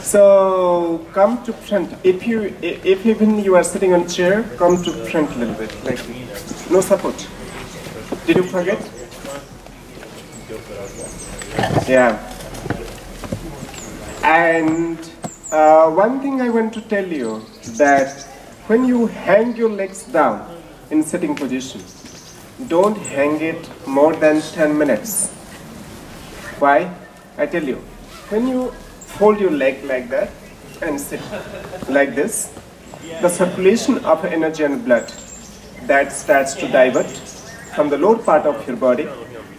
So come to front. If even you are sitting on chair, come to front a little bit, like no support. Did you forget? Yeah. And one thing I want to tell you, that when you hang your legs down in sitting position, don't hang it more than 10 minutes. Why? I tell you, when you fold your leg like that and sit like this, the circulation of energy and blood that starts to divert from the lower part of your body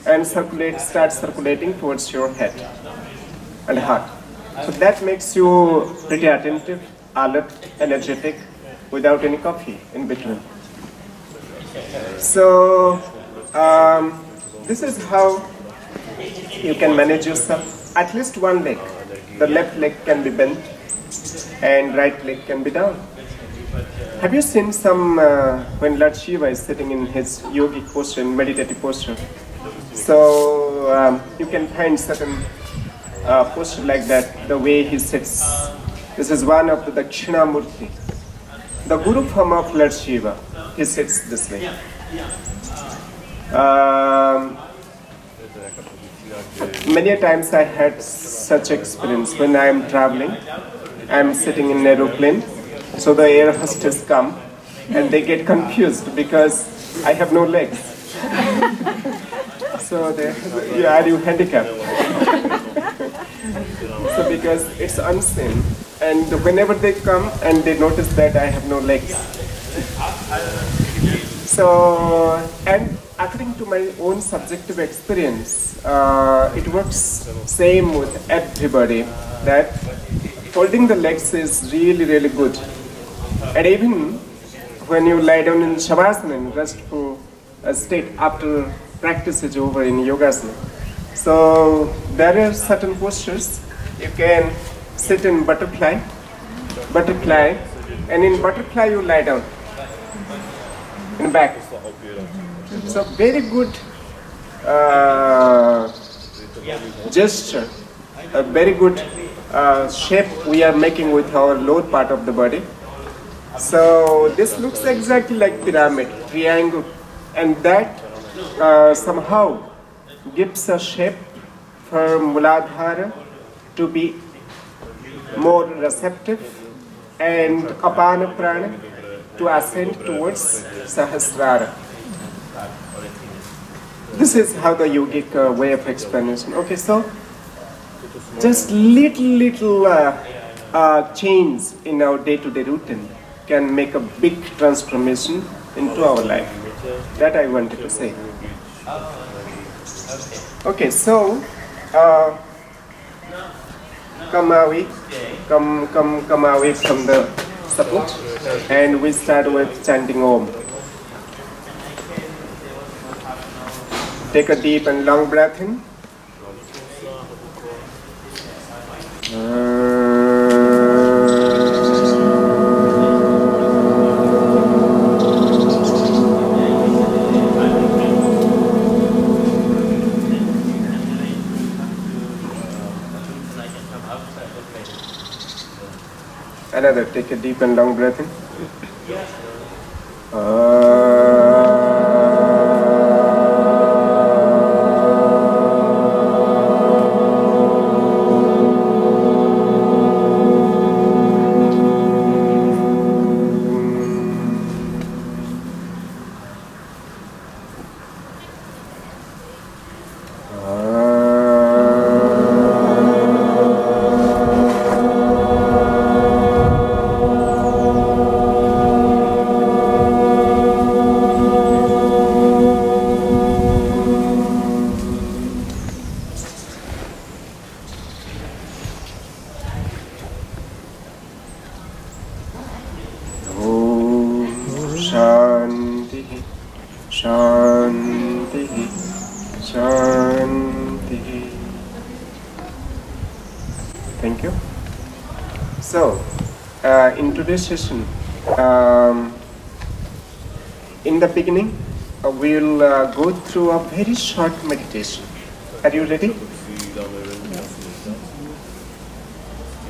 and starts circulating towards your head and heart. So that makes you pretty attentive, alert, energetic, without any coffee in between. So this is how you can manage yourself. At least one leg. The left leg can be bent and right leg can be down. Have you seen some, when Lord Shiva is sitting in his yogic posture, meditative posture? So you can find certain posture like that, the way he sits. This is one of the Dakshinamurti. The Guru form of Lord Shiva, he sits this way. Many times I had such experience when I am traveling. I am sitting in an aeroplane, so the air hostess come and they get confused because I have no legs. So they, yeah, are you handicapped? So because it's unseen, and whenever they come and they notice that I have no legs. So, and according to my own subjective experience, it works same with everybody, that holding the legs is really, really good. And even when you lie down in Shavasana, in restful state after practice is over in Yogasana. So there are certain postures. You can sit in butterfly, and in butterfly you lie down in back. So very good gesture, a very good shape we are making with our lower part of the body. So this looks exactly like pyramid, triangle, and that somehow gives a shape for Muladhara to be more receptive and Apana Prana to ascend towards Sahasrara. This is how the yogic way of explanation. Okay, so just little change in our day-to-day routine can make a big transformation into our life. That I wanted to say. Okay, so come away from the support, and we start with chanting Om. Take a deep and long breath in. Another, take a deep and long breath in. Thank you. So, in today's session, in the beginning, we'll go through a very short meditation. Are you ready?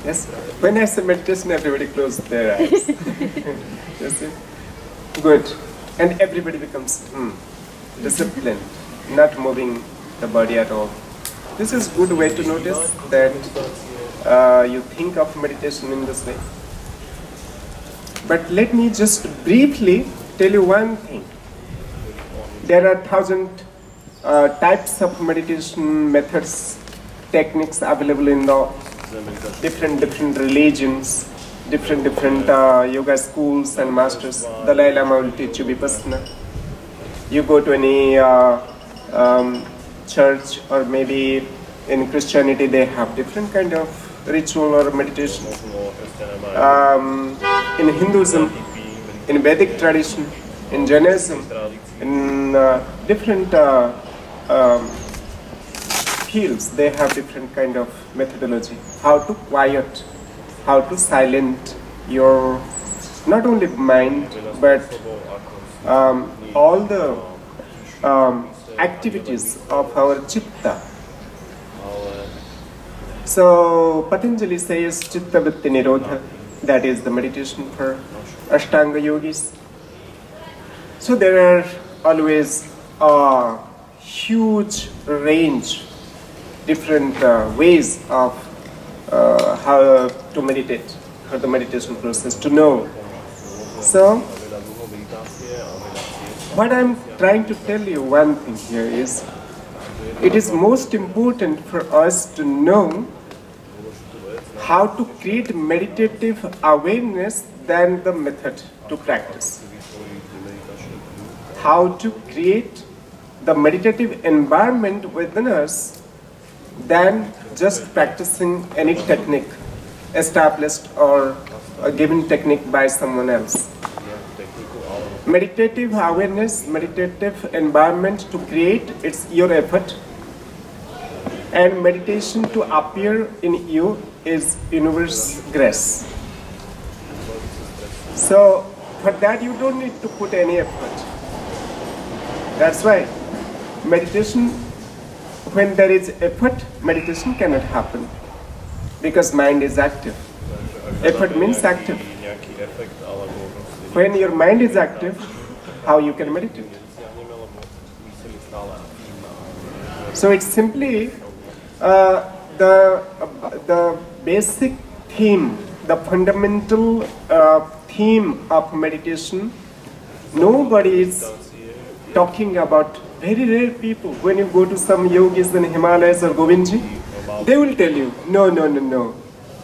Yes. When I say meditation, everybody closes their eyes. You see? Good. And everybody becomes disciplined, not moving the body at all. This is good way to notice that you think of meditation in this way. But let me just briefly tell you one thing. There are 1,000 types of meditation methods, techniques available in the different religions, different yoga schools and masters. Dalai Lama will teach you Vipassana. You go to any church, or maybe in Christianity they have different kind of ritual or meditation. In Hinduism, in Vedic tradition, in Jainism, in different fields, they have different kind of methodology. How to quiet, how to silent your not only mind but all the activities of our chitta. So Patanjali says chitta vritti nirodha, that is the meditation for Ashtanga yogis. So there are always a huge range, different ways of how to meditate, or the meditation process to know. So what I'm trying to tell you, one thing here is, it is most important for us to know how to create meditative awareness than the method to practice. How to create the meditative environment within us than just practicing any technique established or a given technique by someone else. Meditative awareness, meditative environment to create, it's your effort. And meditation to appear in you is universe grace. So for that you don't need to put any effort. That's why meditation, when there is effort, meditation cannot happen, because mind is active. Effort means active. When your mind is active, how you can meditate? So it's simply the basic theme, the fundamental theme of meditation. Nobody is talking about. Very rare people, when you go to some yogis in Himalayas or Govindji, they will tell you, no.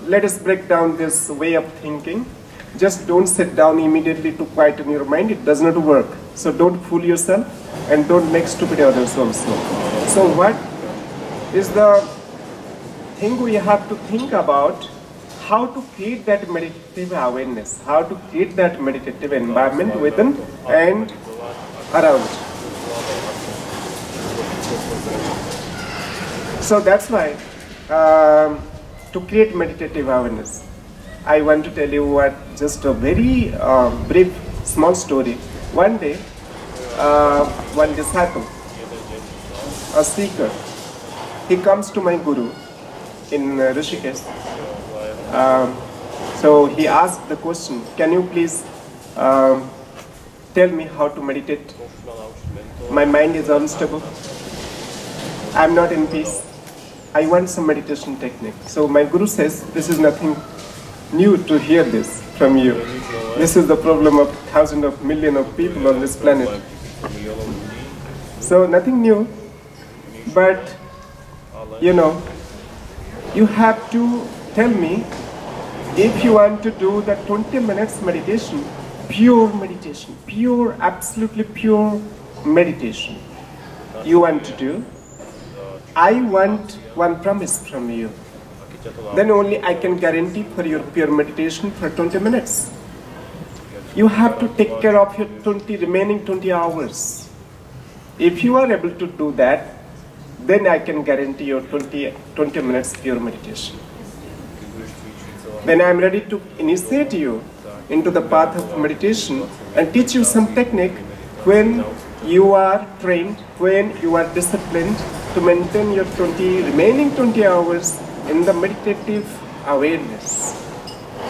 Let us break down this way of thinking. Just don't sit down immediately to quieten your mind. It does not work. So don't fool yourself and don't make stupid others also. So what is the thing we have to think about? How to create that meditative awareness, how to create that meditative environment within and around. So that's why, to create meditative awareness, I want to tell you just a very brief, small story. One day, one disciple, a seeker, he comes to my guru in Rishikesh. So he asked the question, can you please tell me how to meditate? My mind is unstable. I'm not in peace. I want some meditation technique. So my guru says, this is nothing new to hear this from you. This is the problem of thousands of millions of people on this planet. So nothing new, but you know, you have to tell me if you want to do the 20 minutes meditation, pure, absolutely pure meditation you want to do, I want one promise from you. Then only I can guarantee for your pure meditation for 20 minutes. You have to take care of your remaining 20 hours. If you are able to do that, then I can guarantee your 20 minutes pure meditation. When I am ready to initiate you into the path of meditation and teach you some technique, when you are trained, when you are disciplined to maintain your remaining 20 hours in the meditative awareness.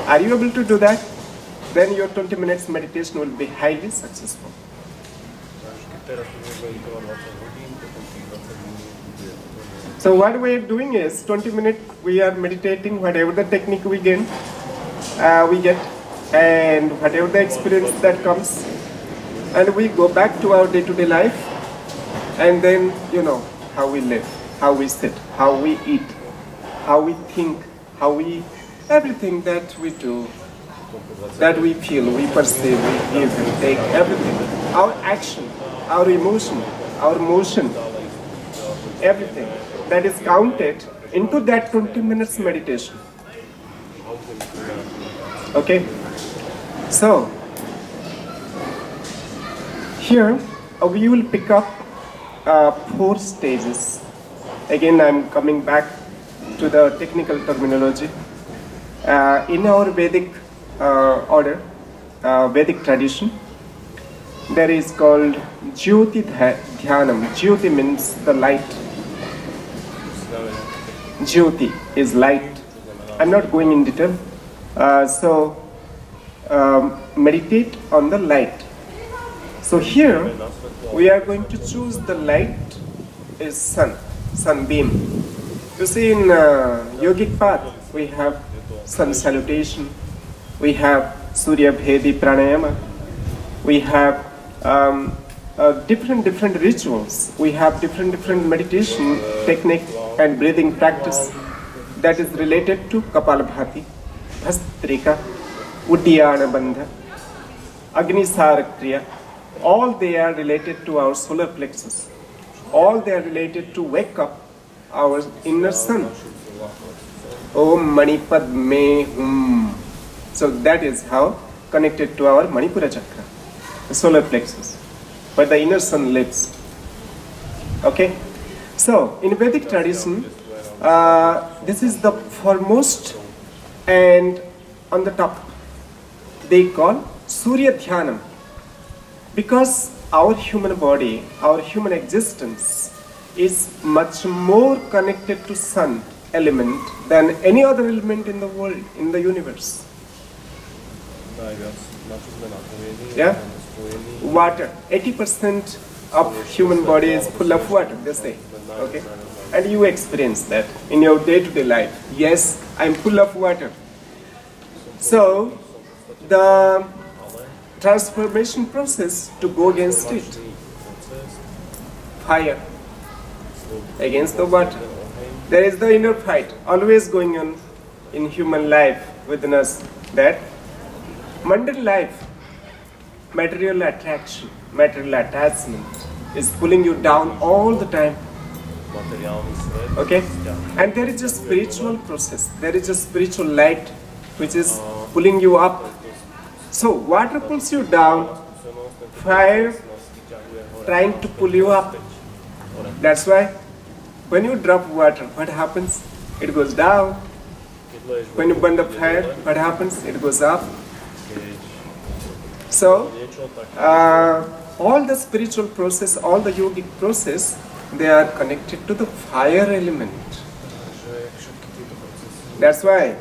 Are you able to do that? Then your 20 minutes meditation will be highly successful. So what we are doing is 20 minutes we are meditating, whatever the technique we get, and whatever the experience that comes, and we go back to our day-to-day life, and then you know how we live, how we sit, how we eat, how we think, everything that we do, that we feel, we perceive, we give and take, everything. Our action, our emotion, our motion, everything that is counted into that 20 minutes meditation. Okay? So, here we will pick up 4 stages. Again, I'm coming back to the technical terminology. In our Vedic order, Vedic tradition, there is called Jyoti Dhyanam. Jyoti means the light. Jyoti is light. I'm not going in detail. So, meditate on the light. So here, we are going to choose the light is sunbeam. You see in yogic path, we have sun salutation, we have Surya Bhedi Pranayama, we have different rituals, we have different meditation technique and breathing practice that is related to Kapalabhati, Bhastrika, Uddiyana Bandha, Agnisara Kriya. All they are related to our solar plexus. All they are related to wake up our inner sun. Om Mani Padme Hum. So that is how connected to our Manipura chakra, the solar plexus, where the inner sun lives. Okay? So, in Vedic tradition, this is the foremost, and on the top, they call Surya Dhyanam. Because our human body, our human existence is much more connected to sun element than any other element in the world, in the universe. Yeah? Water. 80% of human body is full of water, they say. Okay? And you experience that in your day-to-day life. Yes, I'm full of water. So, the transformation process to go against it. Fire against the water. There is the inner fight always going on in human life within us, that mundane life, material attraction, material attachment is pulling you down all the time. Okay? And there is a spiritual process, there is a spiritual light which is pulling you up. So water pulls you down, fire trying to pull you up. That's why when you drop water, what happens? It goes down. When you burn the fire, what happens? It goes up. So all the spiritual process, all the yogic process, they are connected to the fire element. That's why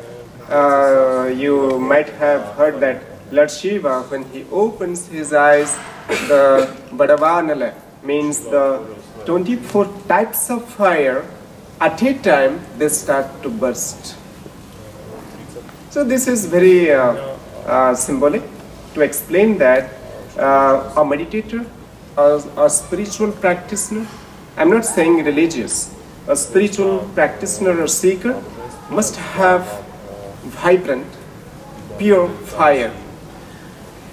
you might have heard that Lord Shiva, when he opens his eyes, the Badavanala, means the 24 types of fire, at a time they start to burst. So this is very symbolic to explain that a meditator, a spiritual practitioner, I'm not saying religious, a spiritual practitioner or seeker must have vibrant, pure fire.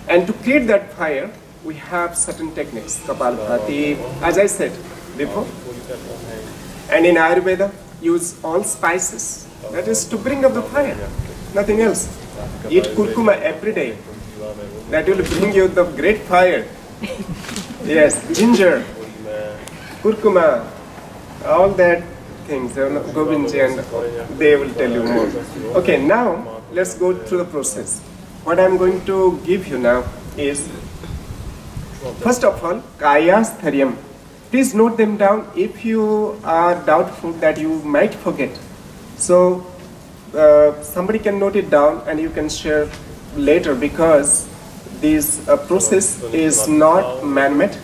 And to create that fire, we have certain techniques, Kapalabhati, as I said before. And in Ayurveda, use all spices. That is to bring up the fire, nothing else. Eat kurkuma every day. That will bring you the great fire. Yes, ginger, kurkuma, all that things. Govindji and they will tell you more. Okay, now let's go through the process. What I'm going to give you now is, first of all, Kayastharyam. Please note them down if you are doubtful that you might forget. So somebody can note it down and you can share later, because this process is not man-made.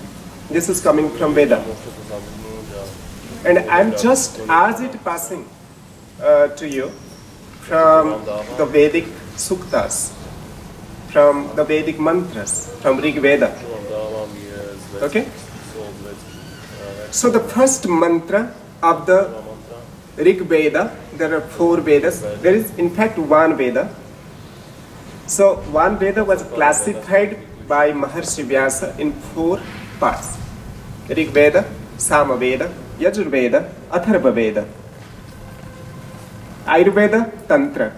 This is coming from Veda. And I'm just as it passing to you from the Vedic suktas, from the Vedic mantras, from Rig Veda. Okay? So the first mantra of the Rig Veda, there are 4 Vedas. There is in fact one Veda. So one Veda was classified by Maharshi Vyasa in 4 parts. Rig Veda, Sama Veda, Yajurveda, Atharva Veda, Ayurveda, Tantra,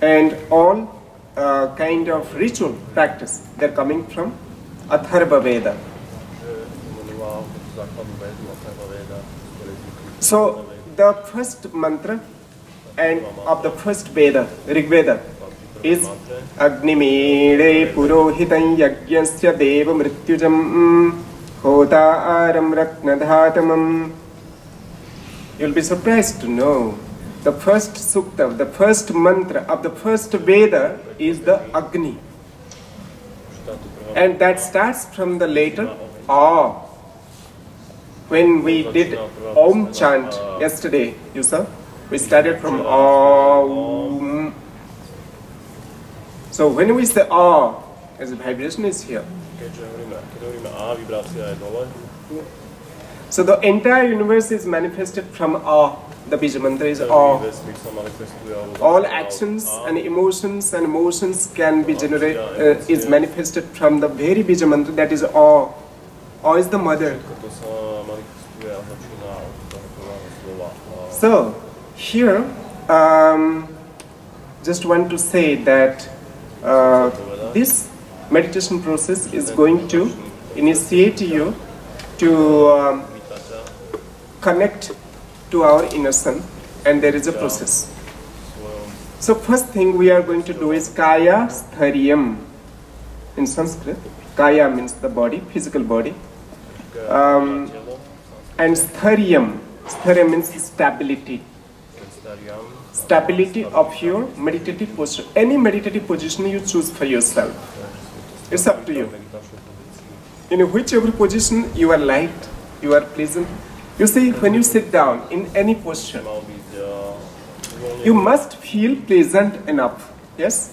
and all kind of ritual practice. They're coming from Atharva Veda. So the first mantra and of the first Veda, Rig Veda, is Agnimire Purohitam Yagyasya Deva Mrityujam Hota Aram Ratnadhatamam. You'll be surprised to know the first sukta, the first mantra of the first Veda is the Agni. And that starts from the letter A. When we did Om chant yesterday, you saw, we started from Om. So when we say A, as a vibration is here. So the entire universe is manifested from A. The Bija mantra is A. All actions and emotions and motions can be generated, is manifested from the very Bija mantra, that is A. A is the mother. So here, just want to say that this meditation process is going to initiate you to connect to our inner sun, and there is a process. So first thing we are going to do is Kaya Stharyam. In Sanskrit, Kaya means the body, physical body. And Stharyam, Stharyam means stability. Stability of your meditative posture. Any meditative position you choose for yourself. It's up to you. In whichever position you are light, you are pleasant. You see, when you sit down in any posture, you must feel pleasant enough. Yes?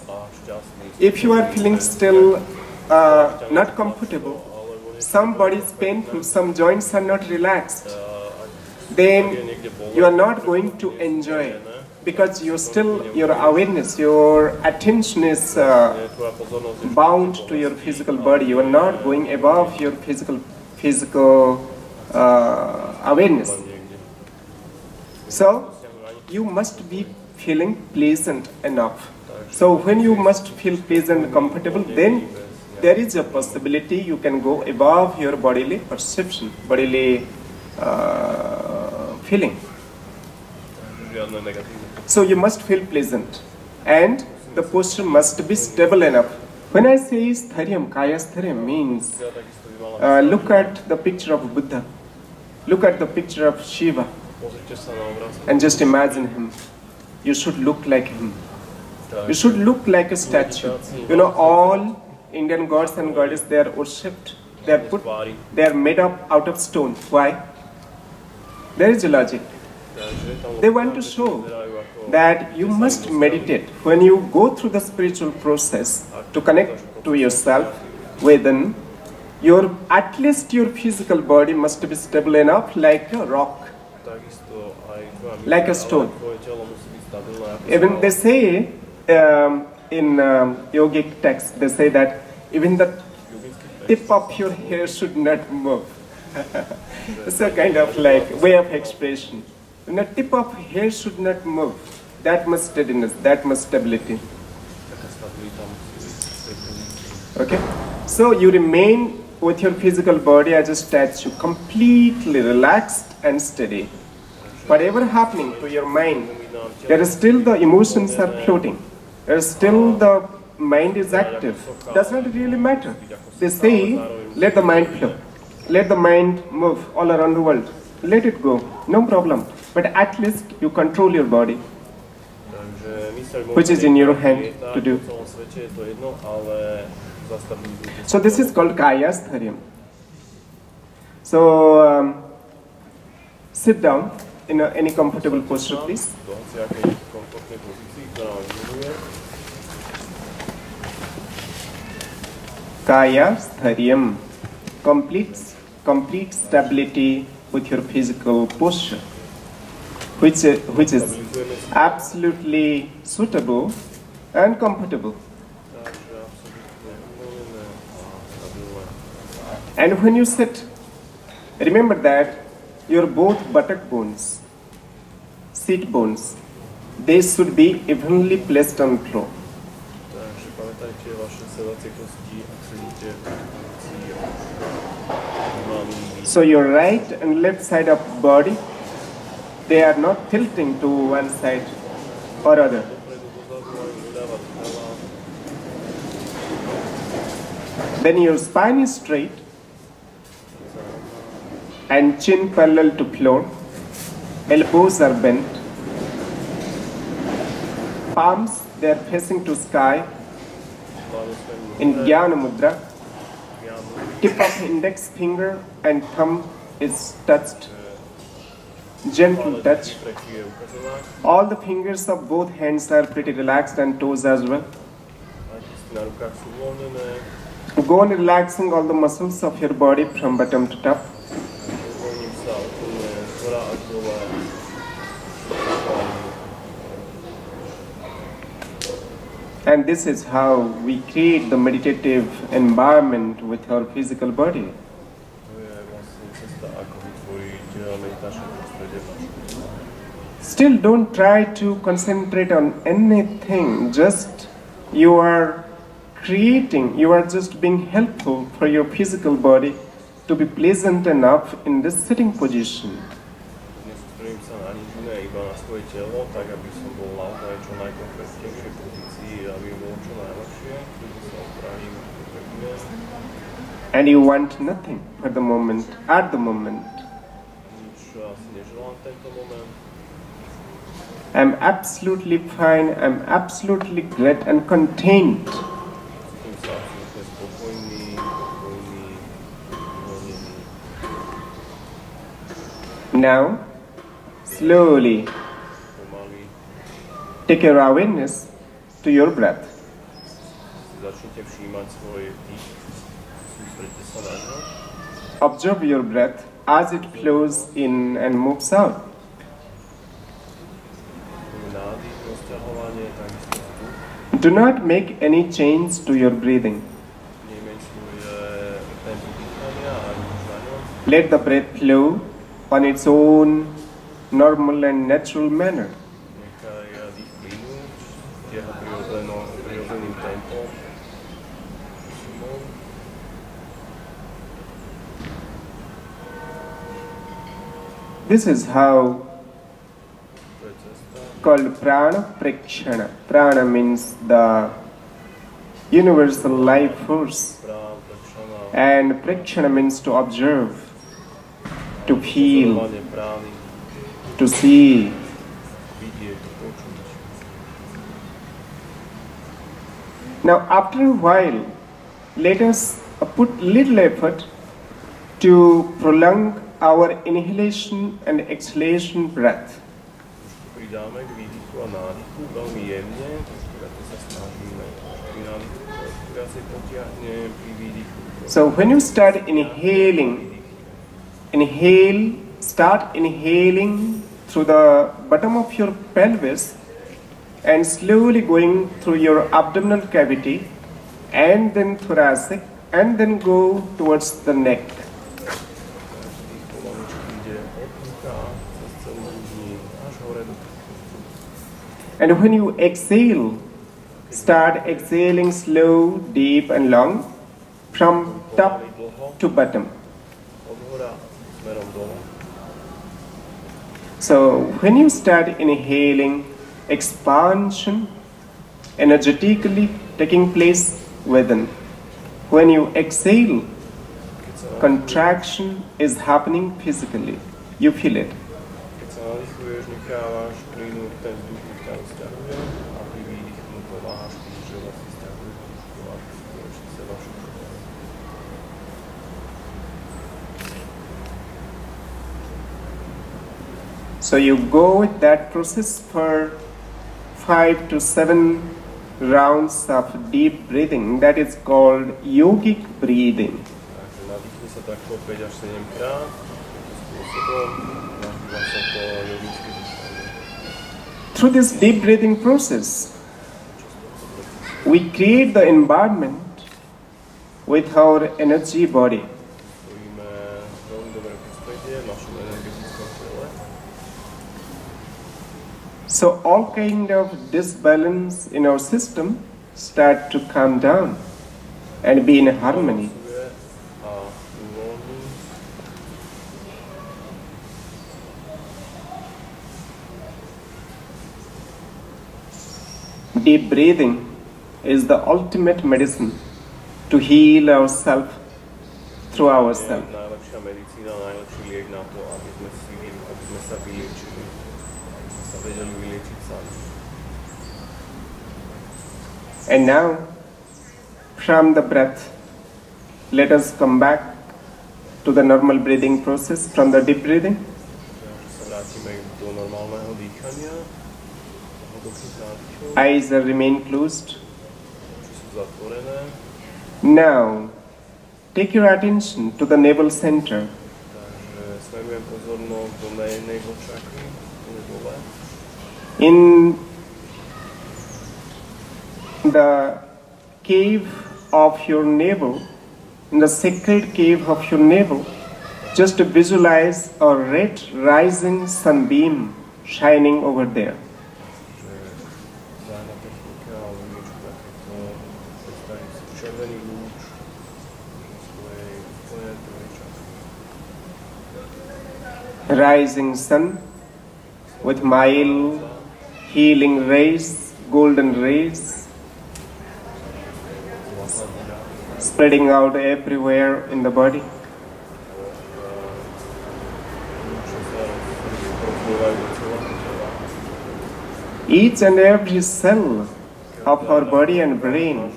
If you are feeling still not comfortable, some body is painful, some joints are not relaxed, then you are not going to enjoy, because you're still, your awareness, your attention is bound to your physical body. You are not going above your physical awareness. So you must be feeling pleasant enough. So when you must feel pleasant and comfortable, then there is a possibility you can go above your bodily perception, bodily feeling. So you must feel pleasant, and the posture must be stable enough. When I say Stharyam, Kaya Stharyam means, look at the picture of Buddha, look at the picture of Shiva, and just imagine him. You should look like him. You should look like a statue. You know, all Indian gods and goddesses, they are worshipped. They are made up out of stone. Why? There is a logic. They want to show that you must meditate. When you go through the spiritual process to connect to yourself, within at least your physical body must be stable enough, like a rock, like a stone. Even they say in yogic text, they say that even the tip of your hair should not move. It's a kind of like way of expression. And the tip of hair should not move. That much steadiness, that much stability. Okay? So you remain with your physical body as a statue, completely relaxed and steady. Whatever happening to your mind, there is still the emotions are floating. There is still the mind is active. Does not really matter. They say, let the mind flow. Let the mind move all around the world. Let it go. No problem. But at least you control your body. which is in your hand to do. So this is called Kayastharyam. So sit down in any comfortable posture, please. Kayastharyam, complete stability with your physical posture, which is absolutely suitable and comfortable. And when you sit, remember that your both buttock bones, seat bones, they should be evenly placed on the floor. So your right and left side of body, they are not tilting to one side or other. Then your spine is straight and chin parallel to floor, elbows are bent, palms they are facing to sky in Jnana Mudra. Tip of index finger and thumb is touched, gentle touch. All the fingers of both hands are pretty relaxed and toes as well. Go on relaxing all the muscles of your body from bottom to top. And this is how we create the meditative environment with our physical body. Still don't try to concentrate on anything, just you are creating, you are just being helpful for your physical body to be pleasant enough in this sitting position. And you want nothing for the moment, at the moment. I'm absolutely fine, I'm absolutely great and content. Now, slowly take your awareness to your breath. Observe your breath as it flows in and moves out. Do not make any change to your breathing. Let the breath flow on its own normal and natural manner. This is how called prana prekshana. Prana means the universal life force, and prekshana means to observe, to feel, to see. Now after a while, let us put little effort to prolong our inhalation and exhalation breath. So when you start inhaling, start inhaling through the bottom of your pelvis and slowly going through your abdominal cavity and then thoracic and then go towards the neck. And when you exhale, start exhaling slow, deep and long from top to bottom. So when you start inhaling, expansion energetically taking place within. When you exhale, contraction is happening physically. You feel it. So you go with that process for 5 to 7 rounds of deep breathing. That is called yogic breathing. Through this deep breathing process, we create the environment with our energy body. So all kind of disbalance in our system start to calm down and be in harmony. Deep breathing is the ultimate medicine to heal ourselves through ourselves. And now, from the breath, let us come back to the normal breathing process from the deep breathing. Eyes remain closed. Now, take your attention to the navel center. In the cave of your navel, in the sacred cave of your navel, just visualize a red rising sunbeam shining over there. Rising sun with mild healing rays, golden rays, spreading out everywhere in the body. Each and every cell of our body and brain,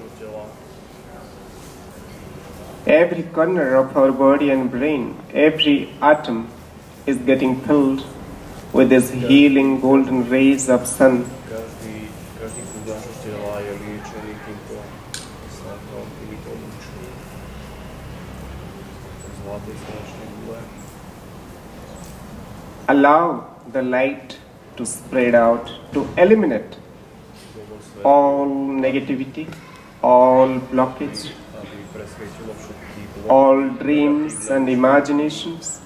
every corner of our body and brain, every atom is getting filled with these healing golden rays of sun. Allow the light to spread out, to eliminate all negativity, all blockage, all dreams and imaginations.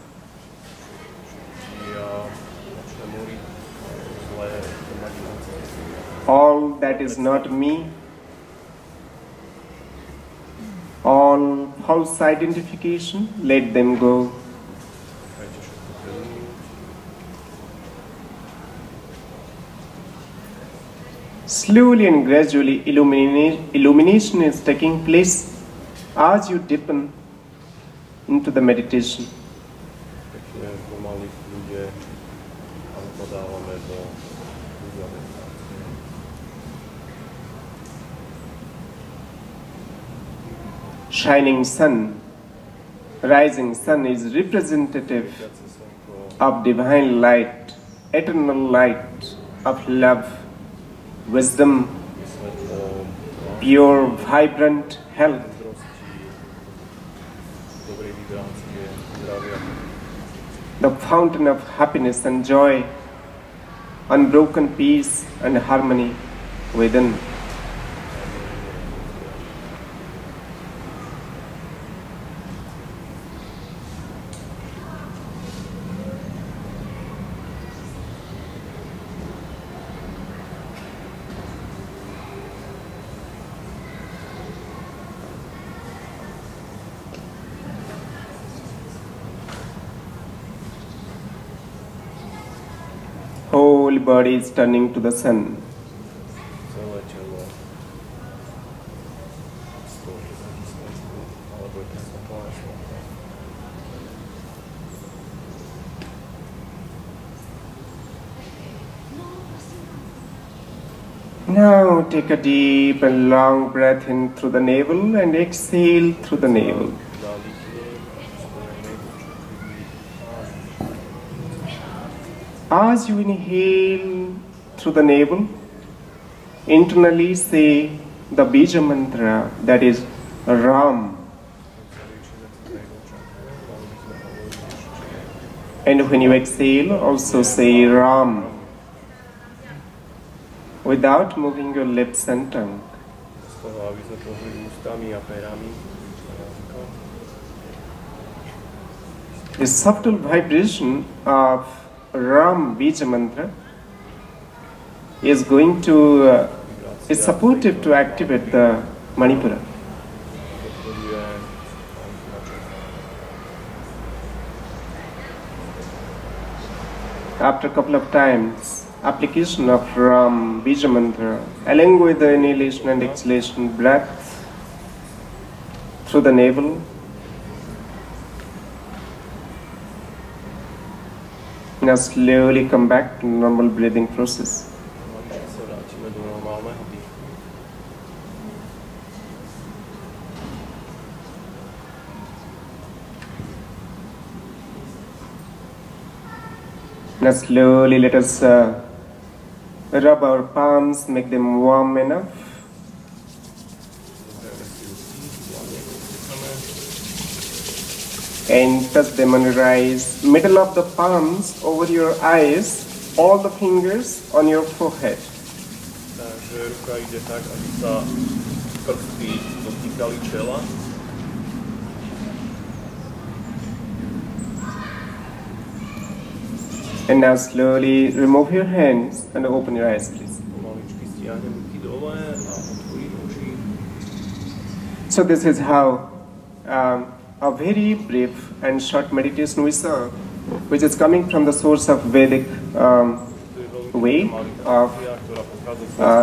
All that is not me, all false identification, let them go. Slowly and gradually illumination is taking place as you deepen into the meditation. Shining sun, rising sun is representative of divine light, eternal light of love, wisdom, pure, vibrant health. The fountain of happiness and joy, unbroken peace and harmony within. Whole body is turning to the sun. Now take a deep and long breath in through the navel and exhale through the navel. As you inhale through the navel, internally say the bija mantra, that is Ram. And when you exhale, also say Ram, without moving your lips and tongue. The subtle vibration of Ram Bija Mantra is going to, is supportive to activate the Manipura. After a couple of times, application of Ram Bija Mantra, along with the inhalation and exhalation breath through the navel, now slowly come back to normal breathing process. Now slowly let us rub our palms, make them warm enough. And touch them on your eyes, middle of the palms over your eyes, all the fingers on your forehead. And now slowly remove your hands and open your eyes, please. So this is how a very brief and short meditation we saw, which is coming from the source of Vedic way of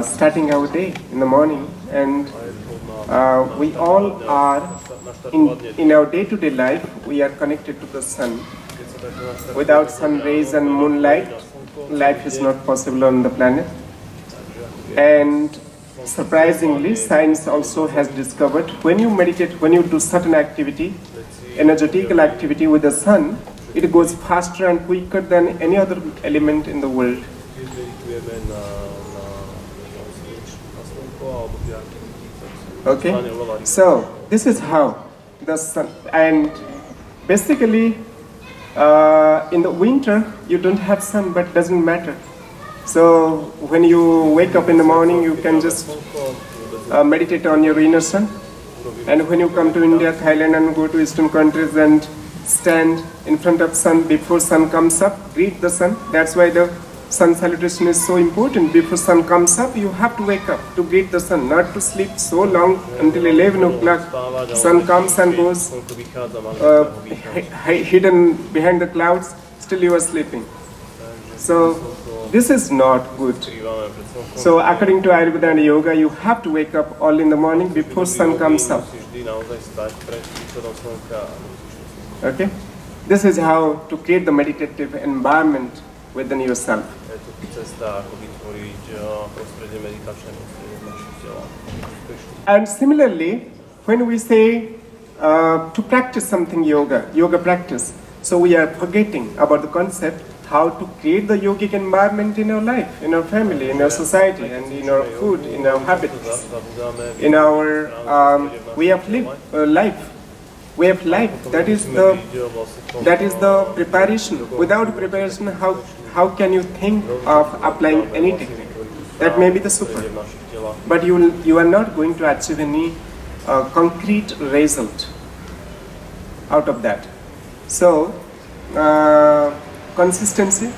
starting our day in the morning. And we all are, in our day-to-day life, we are connected to the sun. Without sun rays and moonlight, life is not possible on the planet. And surprisingly, science also has discovered when you meditate, when you do certain activity, energetical activity with the sun, it goes faster and quicker than any other element in the world. Okay, so this is how the sun, and basically in the winter you don't have sun, but doesn't matter. So when you wake up in the morning, you can just meditate on your inner sun. And when you come to India, Thailand, and go to Eastern countries and stand in front of sun before sun comes up, greet the sun. That's why the sun salutation is so important. Before sun comes up, you have to wake up to greet the sun, not to sleep so long until 11 o'clock. Sun comes and goes, hidden behind the clouds, still you are sleeping. So this is not good. So according to Ayurveda and Yoga, you have to wake up all in the morning before sun comes up. Okay? This is how to create the meditative environment within yourself. And similarly, when we say to practice something yoga practice, so we are forgetting about the concept how to create the yogic environment in our life, in our family, in our society, and in our food, in our habits, in our way of life. Way of life. That is the preparation. Without preparation, how can you think of applying any technique? That may be the super, but you are not going to achieve any concrete result out of that. So consistency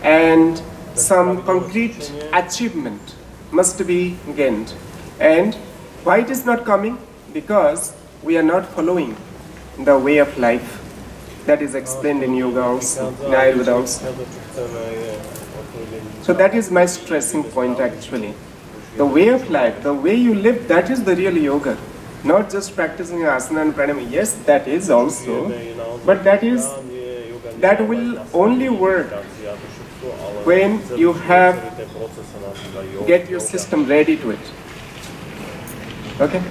and some concrete achievement must be gained. And why it is not coming? Because we are not following the way of life that is explained in yoga also, in Ayurveda also. So that is my stressing point actually. The way of life, the way you live, that is the real yoga. Not just practicing asana and pranayama. Yes, that is also, but that will only work when you get your system ready to it. Okay?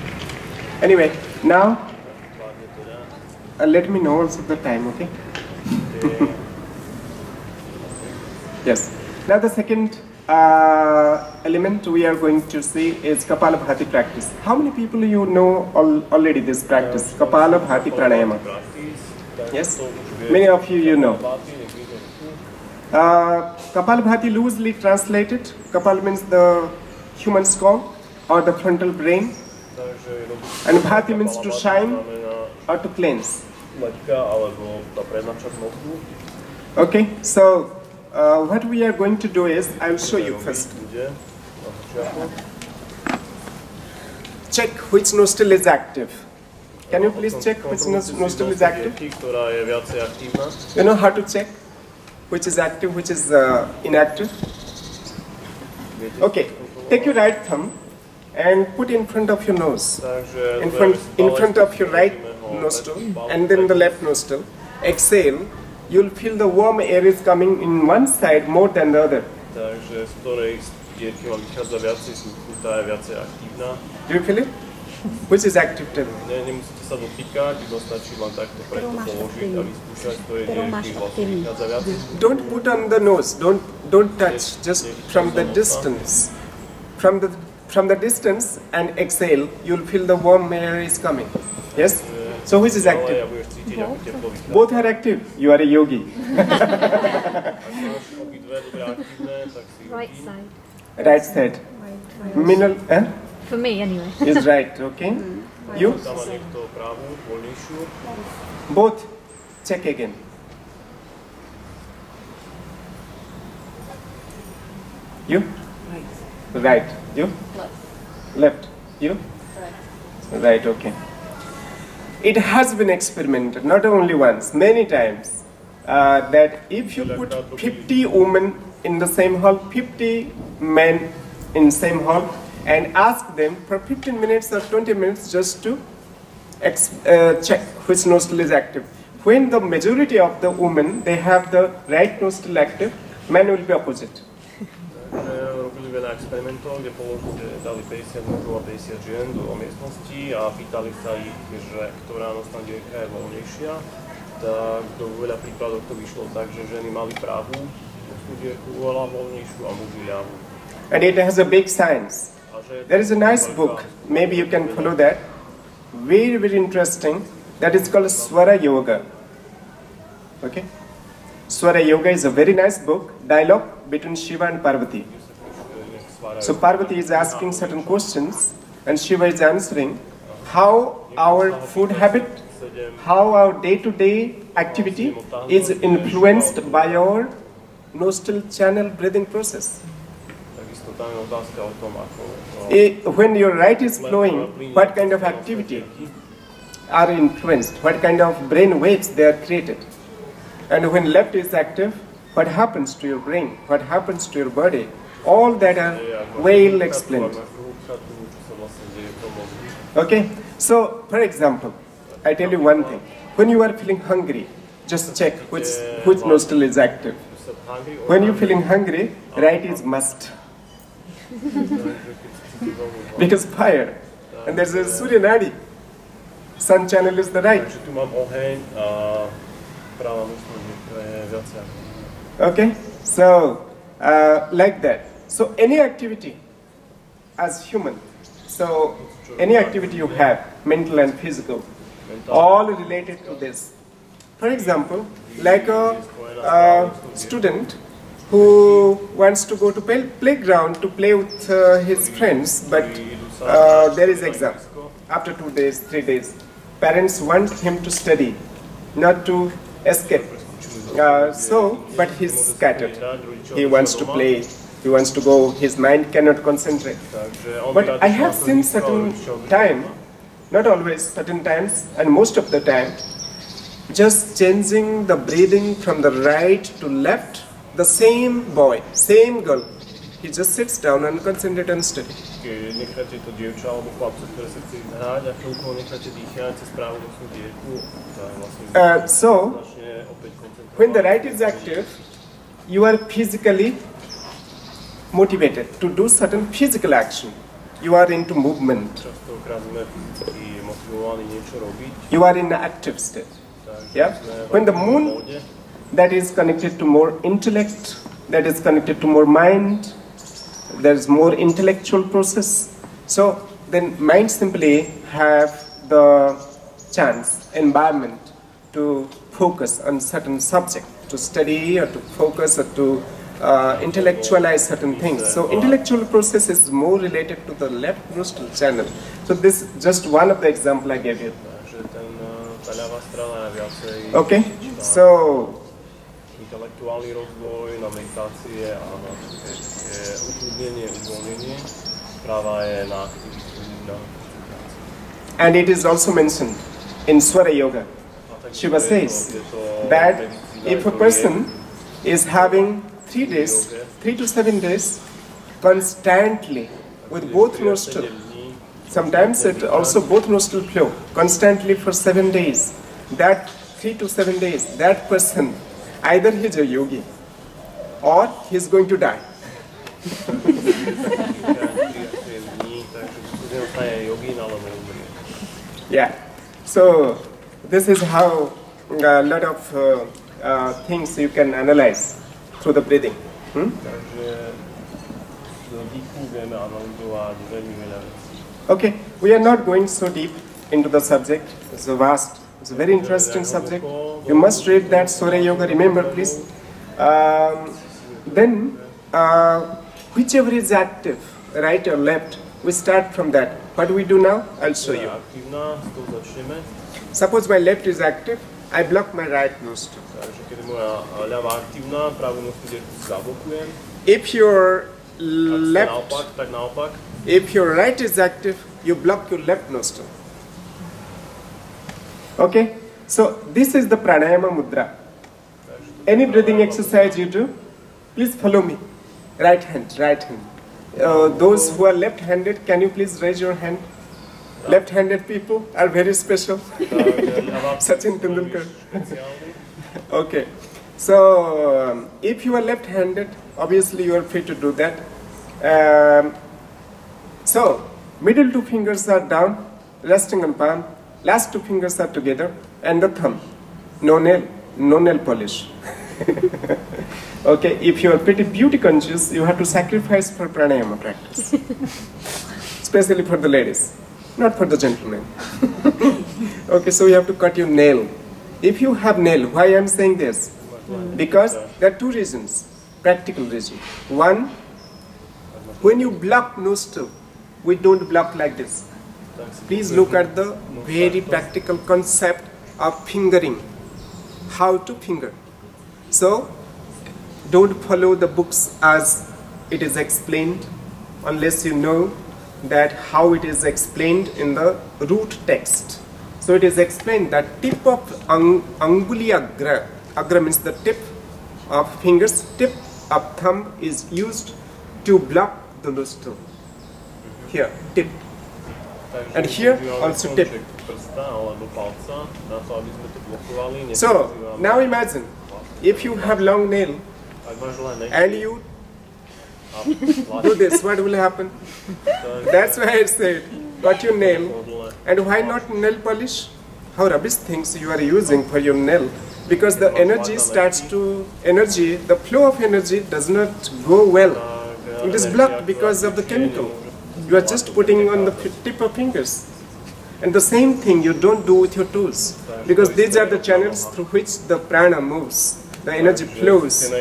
Anyway, now let me know also the time, okay? Yes. Now the second element we are going to see is Kapalabhati practice. How many people you know already this practice, Kapalabhati pranayama? Yes, many of you know. Kapalabhati loosely translated. Kapal means the human skull or the frontal brain, and Bhati means to shine or to cleanse. Okay, so what we are going to do is, I will show you first. Check which nostril is active. Can you please check which nostril is active? You know how to check which is active, which is inactive? Okay, take your right thumb and put in front of your nose, in front of your right nostril, and then the left nostril. Exhale. You'll feel the warm air is coming in one side more than the other. Do you feel it? Which is active? Tell me. Don't put on the nose. Don't touch. Just from the distance. From the distance and exhale, you'll feel the warm air is coming. Yes. So which is active? Both are active. You are a yogi. Right side. Right side. Right. Middle, For me, anyway. is right. Okay. You? Both. Check again. You? Right. You? Left. You? Right. Okay. It has been experimented, not only once, many times, that if you put 50 women in the same hall, 50 men in same hall, and ask them for 15 minutes or 20 minutes just to check which nostril is active. When the majority of the women, they have the right nostril active, men will be opposite. Na experimentoch, kde dali 50 mužov a 50 žien do miestnosti a pýtali sa ich, že ktorá nosná dierka je voľnejšia, tak do veľa prípadov to vyšlo tak, že ženy mali pravú nosnú dierku oveľa voľnejšiu a muži ľavú. And it has a big science. There is a nice book, maybe you can follow that, very, very interesting, that is called Swara Yoga. Okay? Swara Yoga is a very nice book, dialogue between Shiva and Parvati. So Parvati is asking certain questions and Shiva is answering how our food habit, how our day-to-day activity is influenced by our nostril channel breathing process. When your right is flowing, what kind of activity are influenced, what kind of brain waves they are created. And when left is active, what happens to your brain, what happens to your body. All that are well explained. Okay, so for example, I tell you one thing. When you are feeling hungry, just check which nostril is active. When you're feeling hungry, right is must. Because fire, and there's a Surya Nadi. Sun channel is the right. Okay, so like that. So any activity as human, so any activity you have, mental and physical, all related to this. For example, like a student who wants to go to playground to play with his friends, but there is exam after 2 days, 3 days. Parents want him to study, not to escape. But he's scattered. He wants to play. He wants to go. His mind cannot concentrate. But I have seen certain time, not always, certain times, and most of the time, just changing the breathing from the right to left. The same boy, same girl, he just sits down and concentrates and study. So, when the right is active, you are physically motivated to do certain physical action. You are into movement. You are in the active state. Yeah? When the moon, that is connected to more intellect, that is connected to more mind. There is more intellectual process. So then mind simply have the chance, environment to focus on certain subject, to study or to focus or to intellectualize certain things. So intellectual process is more related to the left nostril channel. So this is just one of the example I gave you. Okay, so intelektuálny rozvoj, na meditácie a na ukludnenie, uvoľnenie. Práva je na aktivitu. And it is also mentioned in Swara Yoga. Shiva says that if a person is having 3 days, 3 to 7 days, constantly with both nostrils, sometimes it also both nostril flow, constantly for 7 days, that 3 to 7 days, that person, either he is a yogi or he is going to die. Yeah, so this is how a lot of things you can analyze through the breathing. Okay, we are not going so deep into the subject. It's a vast, it's a very interesting subject. You must read that Swara Yoga, remember please. Then, whichever is active, right or left, we start from that. What do we do now? I'll show you. Suppose my left is active, I block my right nostril. If your left, if your right is active, you block your left nostril. Okay? So this is the pranayama mudra. Any breathing exercise you do, please follow me. Right hand, right hand. Those who are left-handed, can you please raise your hand? Left-handed people are very special. Sachin Tendulkar. Okay. So, if you are left-handed, obviously you are free to do that. So, middle 2 fingers are down, resting on palm. Last 2 fingers are together, and the thumb. No nail polish. Okay, if you are pretty beauty conscious, you have to sacrifice for pranayama practice. Especially for the ladies, not for the gentlemen. Okay, so you have to cut your nail. If you have nail, why I am saying this? Because there are 2 reasons, practical reason. One, when you block nostril, we don't block like this. Please look at the very practical concept of fingering. How to finger. So, don't follow the books as it is explained unless you know that how it is explained in the root text. So it is explained that tip of anguli agra, agra means the tip of fingers, tip of thumb is used to block the nostril. Here, tip. And here also tip. So now imagine if you have long nail and you do this, what will happen? That's why I said, cut your nail. And why not nail polish? How rubbish things you are using for your nail? Because the energy starts to, the flow of energy does not go well. It is blocked because of the chemical. You are just putting on the tip of fingers. And the same thing you don't do with your toes. Because these are the channels through which the prana moves. The energy flows.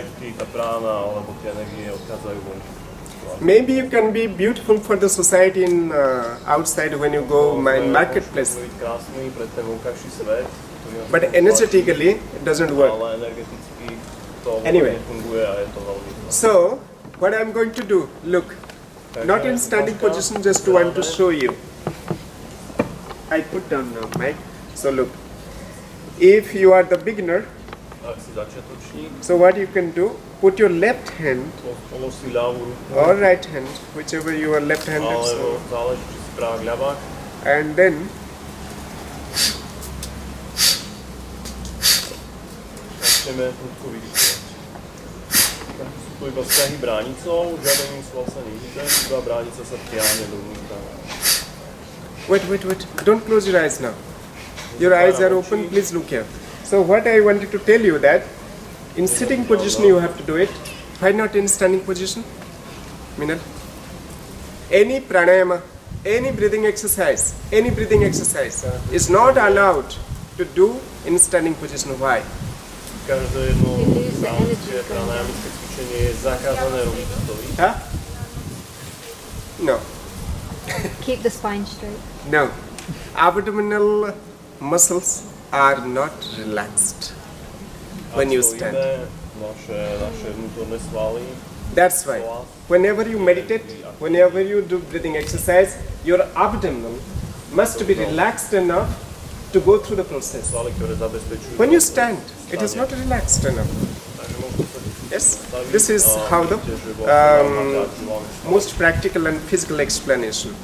Maybe you can be beautiful for the society in outside when you go in marketplace. But energetically, it doesn't work. Anyway, so what I'm going to do, look, not in standing position, just want to show you. I put down now, right? So look, if you are the beginner, so what you can do, put your left hand or right hand, whichever you are left-handed, so, and then wait, don't close your eyes now. Your eyes are open, please look here. So what I wanted to tell you that in sitting position you have to do it. Why not in standing position? Minal? Any pranayama, any breathing exercise is not allowed to do in standing position. Why? Každé jedno náučie pranajamické cvičenie je zakázané robiť stojí. Huh? No. Keep the spine straight. No. Abdominal muscles are not relaxed when you stand. Naše vnútorné svaly. That's why whenever you meditate, whenever you do breathing exercise, your abdomen must be relaxed enough to go through the process. When you stand, it is not relaxed enough. Yes, this is how the most practical and physical explanation.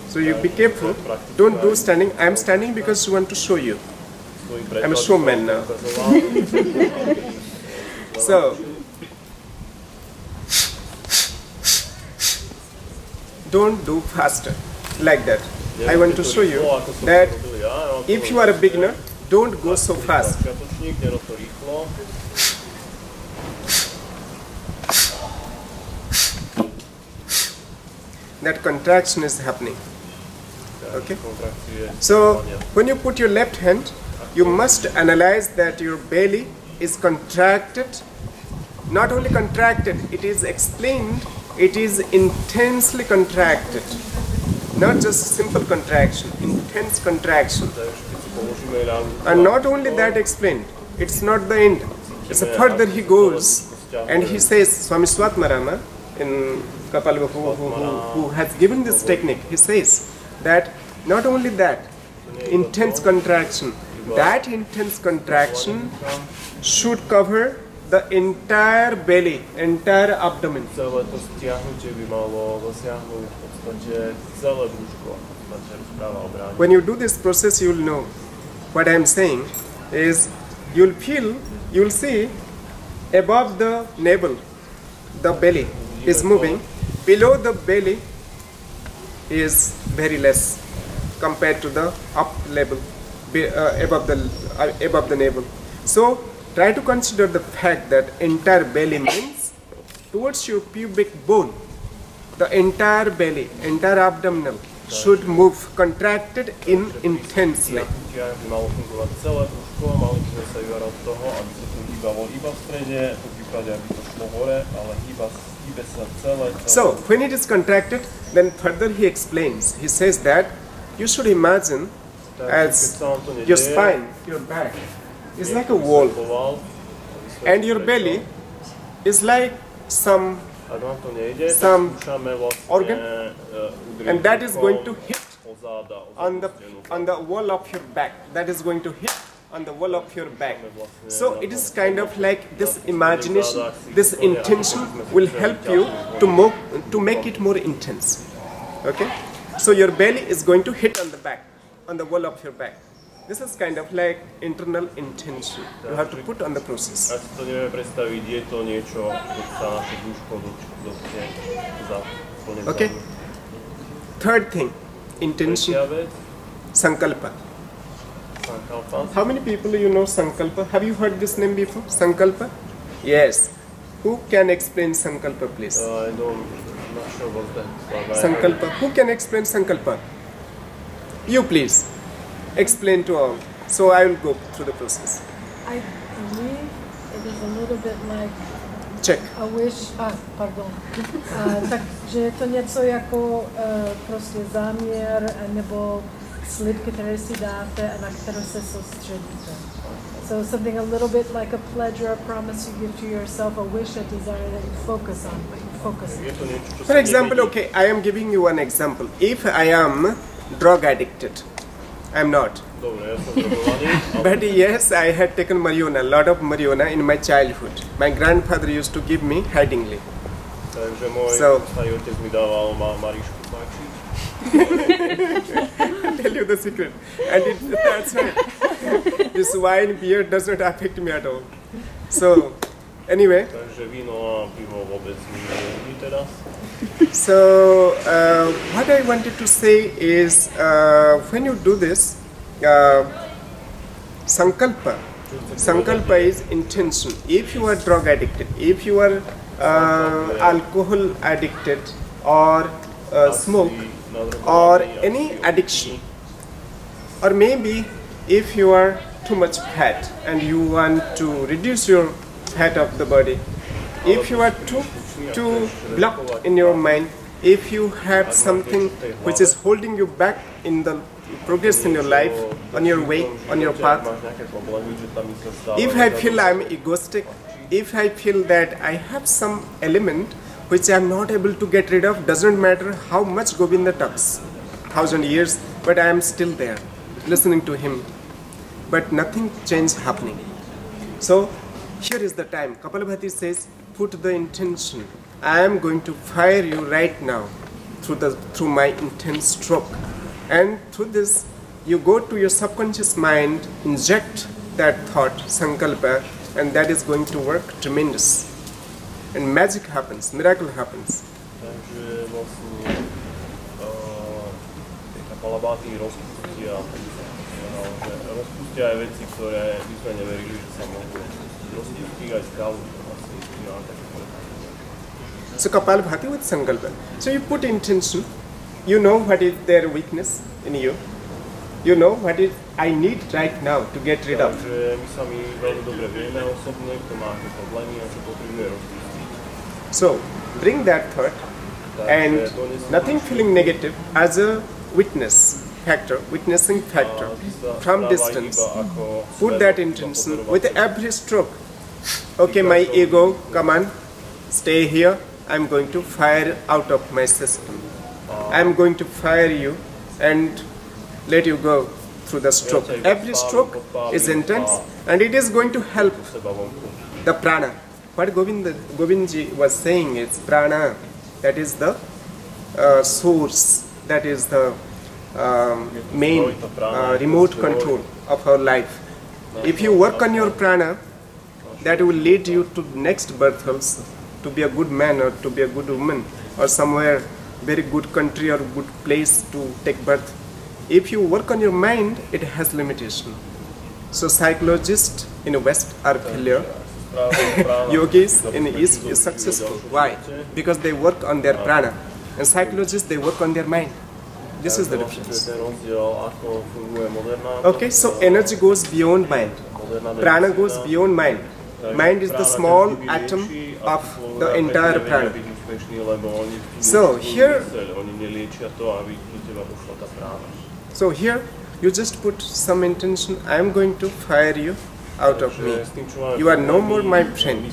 So you be careful, don't do standing. I am standing because I want to show you. I'm a showman now. So, don't do faster like that. I want to show you that if you are a beginner, don't go so fast. That contraction is happening. Okay? So, when you put your left hand, you must analyze that your belly is contracted. Not only contracted, it is explained, it is intensely contracted. Not just simple contraction, intense contraction. And not only that explained, it's not the end. It's further he goes and he says, Swami Swatmarama, in Kapalva, who has given this technique, he says that not only that, intense contraction, that intense contraction should cover the entire belly, entire abdomen. When you do this process, you will know. What I am saying is, you will see above the navel, the belly is moving. Below the belly is very less compared to the up level, above the navel. So try to consider the fact that entire belly means towards your pubic bone, the entire belly, entire abdominal should move contracted in intensely. So when it is contracted, then further he explains, he says that you should imagine as your spine, your back is like a wall, and your belly is like some organ, and that is going to hit on the wall of your back. That is going to hit on the wall of your back. So it is kind of like this imagination, this intention will help you to make it more intense. Okay? So your belly is going to hit on the back, on the wall of your back. This is kind of like internal intention you have to put on the process. Okay? Third thing, intention, sankalpa. How many people you know sankalpa? Have you heard this name before? Sankalpa? Yes. Who can explain sankalpa, please? I don't, I'm not sure about that. Sankalpa. Who can explain sankalpa? You please. Explain to all. So I will go through the process. I believe it is a little bit like Check. a wish, pardon. Takže je to něco jako prostě záměr nebo slib, který si dáte a na kterou se soustředíte. So something a little bit like a pledge or a promise you give to yourself, a wish, a desire that you focus on, but you focus on. For example, okay, I am giving you one example. If I am drug addicted, I am not. But yes, I had taken marijuana, a lot of marijuana in my childhood. My grandfather used to give me hidingly. So, tell you the secret. And that's right. This wine, beer does not affect me at all. So, anyway. So, what I wanted to say is, when you do this, sankalpa is intention. If you are drug addicted, if you are alcohol addicted or smoke or any addiction, or maybe if you are too much fat and you want to reduce your fat of the body, if you are too blocked in your mind, if you have something which is holding you back in the progress in your life, on your way, on your path, if I feel I am egoistic, if I feel that I have some element which I am not able to get rid of, doesn't matter how much Govinda talks, 1,000 years, but I am still there, listening to him, but nothing change happening. So here is the time. Kapalabhati says, put the intention. I am going to fire you right now through my intense stroke. And through this, you go to your subconscious mind, inject that thought, sankalpa, and that is going to work tremendous. And magic happens, miracle happens. Takže vlastne tie kapalabáty rozpustia, že rozpustia aj veci, ktoré by sme neverili, že sa môžu rozpustiť aj skalu. So Kapalabhati with sankalpa. So you put intention, you know what is their weakness in you, you know what is I need right now to get rid of. Takže my sami veľmi dobre vieme osobne, kto má aké problémy a čo potrebuje rozpustiť. So bring that thought and nothing feeling negative as a witnessing factor from distance. Put that intention with every stroke. Okay, my ego, come on, stay here. I'm going to fire out of my system. I'm going to fire you and let you go through the stroke. Every stroke is intense and it is going to help the prana. What Govindji was saying is prana, that is the source, that is the main remote control of our life. If you work on your prana, that will lead you to next birth also, to be a good man or to be a good woman or somewhere very good country or good place to take birth. If you work on your mind, it has limitation. So psychologists in the West are failure. Yogis in the East is successful. Why? Because they work on their prana. And psychologists, they work on their mind. This is the difference. Okay, so energy goes beyond mind. Prana goes beyond mind. Mind is the small atom of the entire prana. So here you just put some intention. I am going to fire you out of me. You are no more my friend.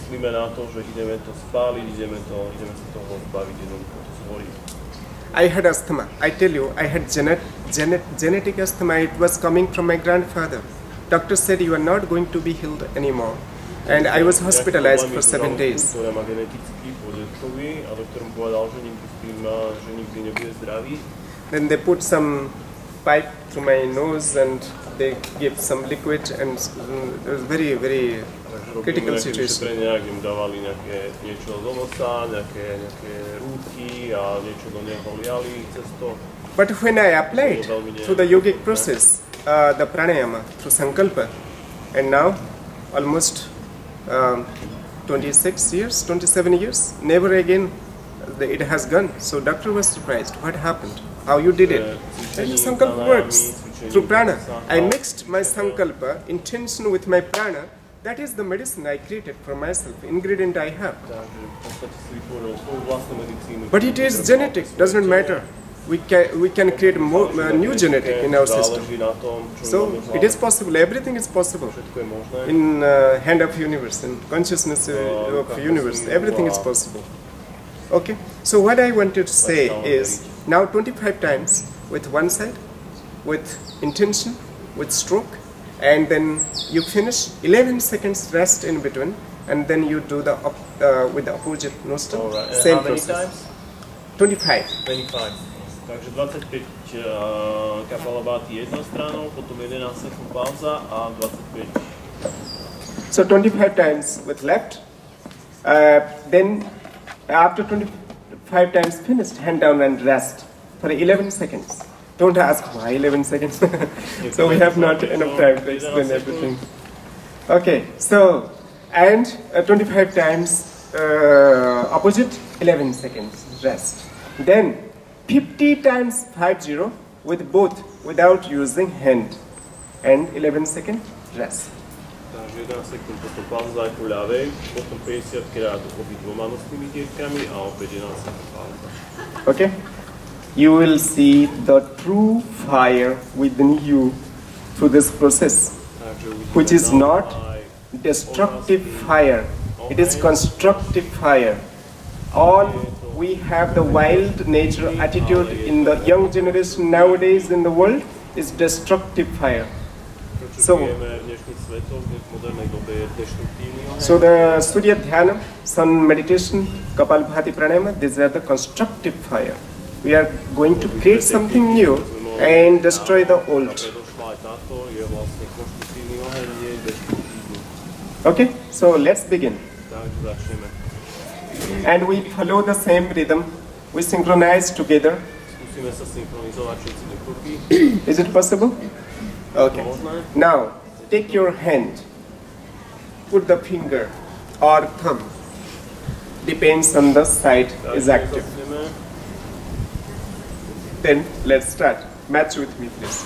I had asthma. I tell you, I had genetic asthma. It was coming from my grandfather. Doctor said you are not going to be healed anymore. And I was hospitalized for 7 days. Then they put some pipe through my nose and they gave some liquid, and it was very, very critical situation. But when I applied through the yogic process, the pranayama, through sankalpa, and now almost 26 years, 27 years, never again it has gone. So doctor was surprised. What happened? How you did it? And sankalpa works through prana. I mixed my sankalpa, intention with my prana. That is the medicine I created for myself, ingredient I have. But it is genetic, doesn't matter. We can create more new genetic in our system. So it is possible. Everything is possible in hand of universe, in consciousness of universe. Everything is possible. Okay. So what I wanted to say is now 25 times with one side, with intention, with stroke, and then you finish 11 seconds rest in between, and then you do the with the opposite nostril. Same process. 25. 25. Takže 25 kapalabáty jednou stranou, potom 11 sekúnd pauza a 25. So 25 times with left. Then after 25 times finished, hand down and rest for 11 seconds. Don't ask why 11 seconds. So we have not enough time to explain everything. Okay, so and 25 times opposite, 11 seconds rest. Then 50 times 50 with both, without using hand, and 11 second rest. Takže 11 sekúnd potom pauza aj po ľavej, potom 50 krát obidvoma nosnými dierkami a opäť 11 sekúnd pauza. Okay? You will see the true fire within you through this process, which is not destructive fire, it is constructive fire. All we have the wild nature attitude in the young generation nowadays in the world is destructive fire. So the Surya Dhyana, Sun meditation, Kapalbhati Pranayama, these are the constructive fire. We are going to create something new and destroy the old. Okay, so let's begin. And we follow the same rhythm. We synchronize together. Is it possible? Okay. Now, take your hand. Put the finger or thumb. Depends on the side is active. Then let's start. Match with me, please.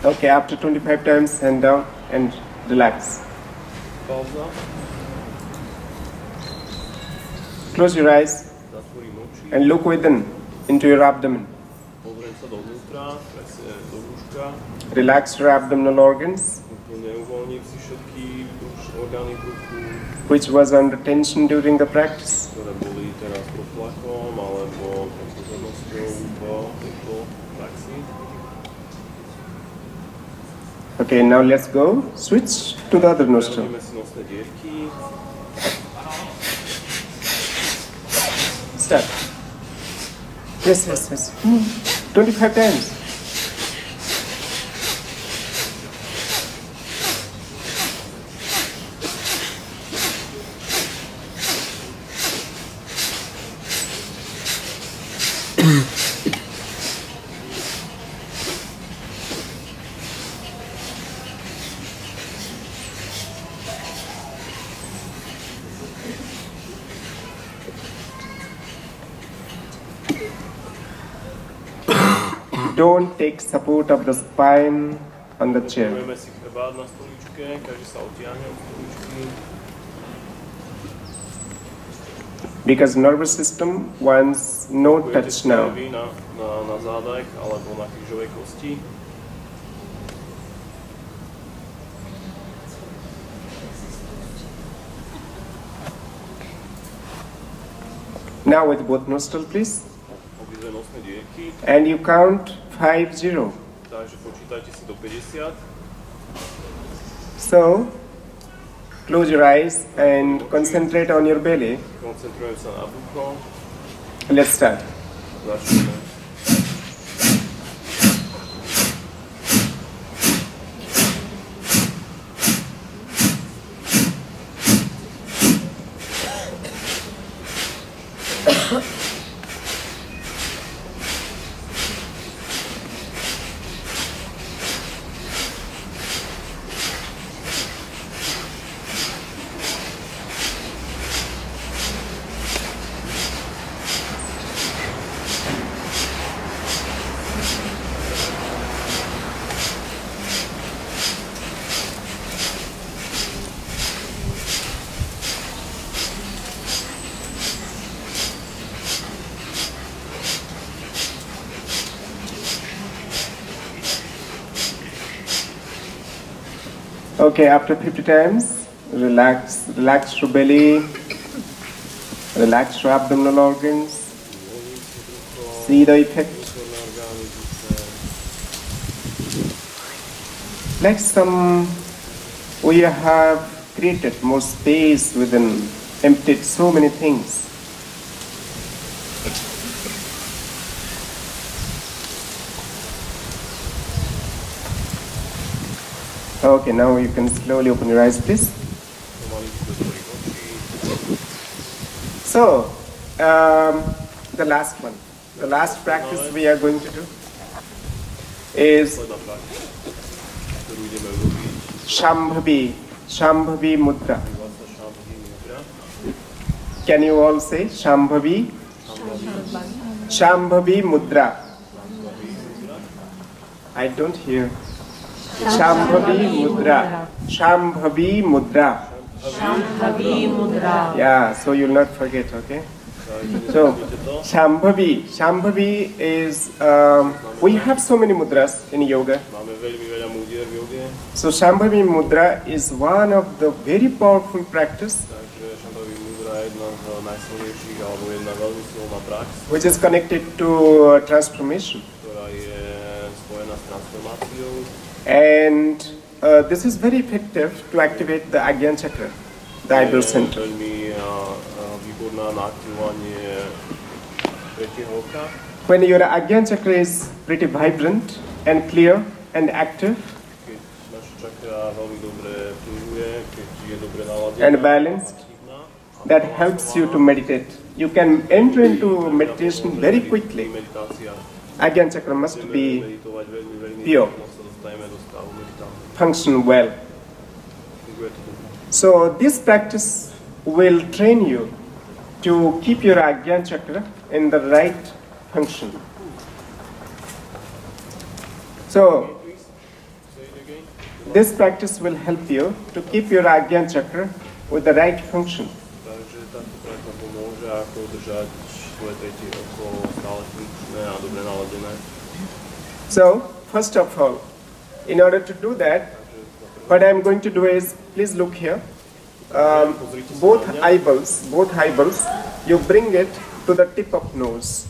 Okay, after 25 times, hand down and relax. Close your eyes and look within, into your abdomen. Relax your abdominal organs, which was under tension during the practice. Okay, now let's go. Switch to the other nostril. Start. Yes. 25 times. Don't take support of the spine on the chair. Because nervous system wants no touch now. Now with both nostrils, please. And you count 50. So, close your eyes and concentrate on your belly. Let's start. Okay, after 50 times, relax your belly, relax your abdominal organs, see the effect. Like we have created more space within, emptied so many things. Okay, now you can slowly open your eyes, please. So, the last one, the last practice we are going to do is Shambhavi Mudra. Can you all say Shambhavi? Shambhavi Mudra. I don't hear. Shambhavi Mudra. Shambhavi Mudra. Shambhavi Mudra. Yeah, so you'll not forget, okay? So, Shambhavi is, we have so many mudras in yoga. So, Shambhavi Mudra is one of the very powerful practice which is connected to transformation. And this is very effective to activate the Ajna chakra, the eyebrow center. When your Ajna chakra is pretty vibrant and clear and active and balanced, that helps you to meditate. You can enter into meditation very quickly. Ajna chakra must be pure, function well. So this practice will train you to keep your Ajna chakra in the right function. So this practice will help you to keep your Ajna chakra with the right function. So, first of all, in order to do that, what I am going to do is, please look here, both eyeballs, you bring it to the tip of nose.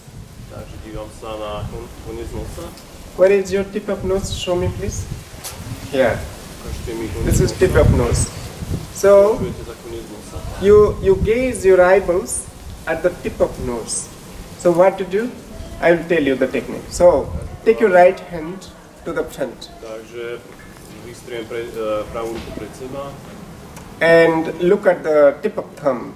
Where is your tip of nose? Show me, please. Here. This is tip of nose. So, you gaze your eyeballs at the tip of nose. So what to do? I will tell you the technique. So, take your right hand to the front. And look at the tip of thumb.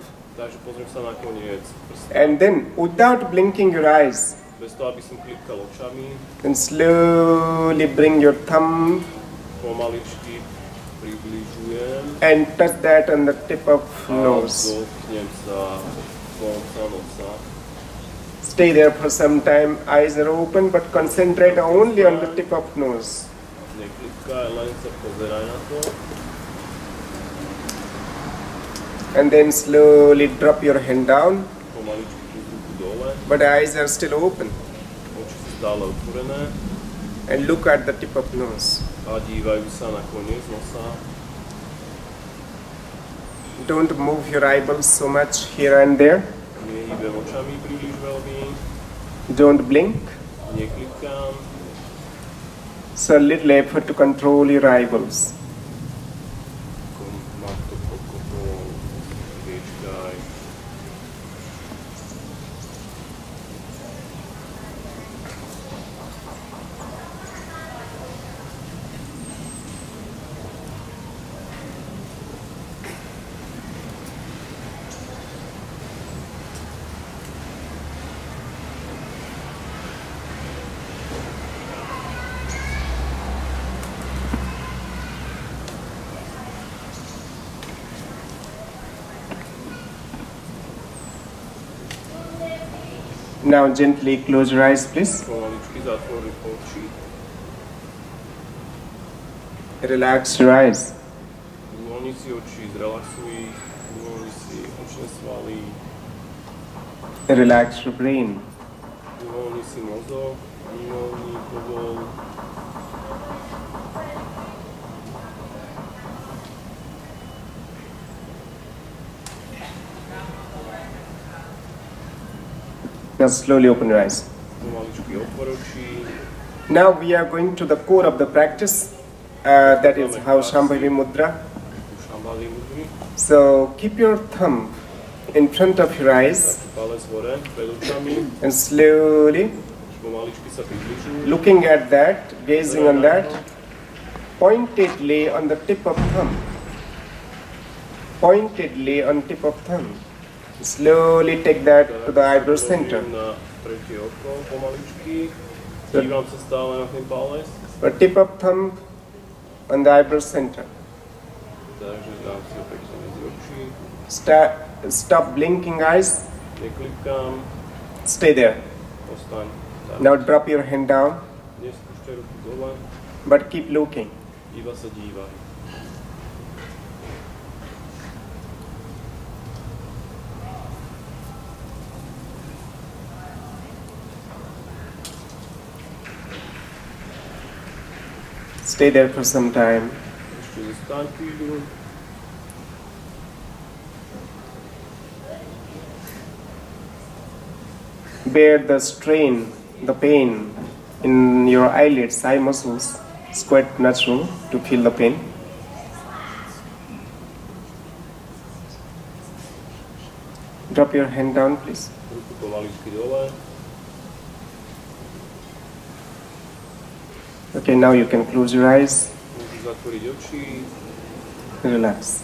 And then, without blinking your eyes, then slowly bring your thumb and touch that on the tip of nose. Stay there for some time, eyes are open, but concentrate only on the tip of nose. And then slowly drop your hand down, but the eyes are still open. And look at the tip of nose. Don't move your eyeballs so much here and there. Don't blink. So a little effort to control your eyeballs. Now gently close your eyes, please. Relax your eyes. Relax your brain. Now slowly open your eyes. Now we are going to the core of the practice, that is how Shambhavi Mudra. So keep your thumb in front of your eyes and slowly looking at that, gazing on that, pointedly on the tip of thumb. Pointedly on tip of thumb. Slowly take that to the eyebrow center. The tip of thumb on the eyebrow center. Stop blinking eyes. Stay there. Now drop your hand down. But keep looking. Stay there for some time. Bear the strain, the pain in your eyelids, eye muscles. It's quite natural to feel the pain. Drop your hand down, please. Okay, now you can close your eyes. Relax.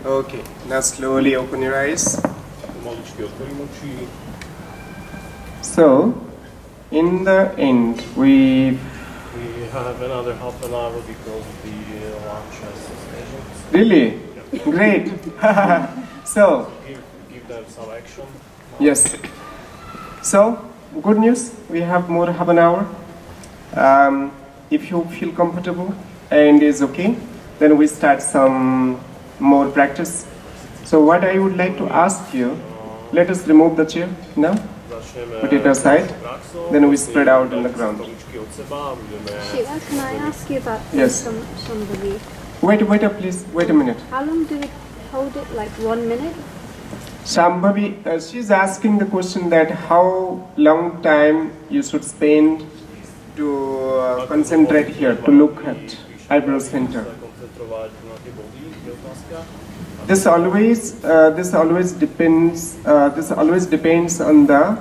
Okay, now slowly open your eyes. So, in the end, we have another half an hour because the lunch has scheduled. Really? Great. So, give them some action. Yes. So, good news, we have more half an hour. If you feel comfortable and is okay, then we start some more practice. So what I would like to ask you, let us remove the chair now, put it aside, then we spread out on the ground. Shiva, can I ask you about Yes. somebody? Wait up please, wait a minute. How long do we hold it? Like 1 minute? Shambhavi, she's asking the question that how long time you should spend to concentrate here, to look at eyebrow center. This always depends on the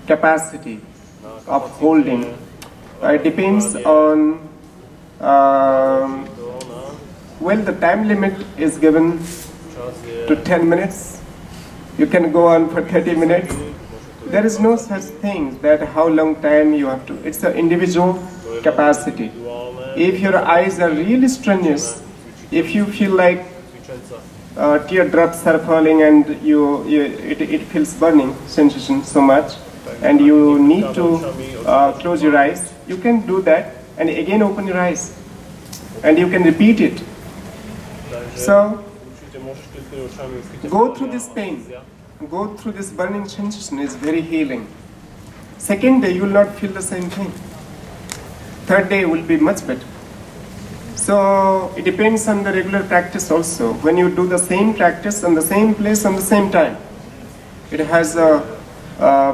capacity of holding. It depends on well, the time limit is given to 10 minutes. You can go on for 30 minutes. There is no such thing that how long time you have to. It's an individual capacity. If your eyes are really strenuous, if you feel like teardrops are falling and it feels burning sensation so much, and you need to close your eyes, you can do that and again open your eyes, and you can repeat it. So go through this pain, go through this burning sensation is very healing. Second day you will not feel the same thing. Third day will be much better. So it depends on the regular practice also. When you do the same practice on the same place on the same time, it has a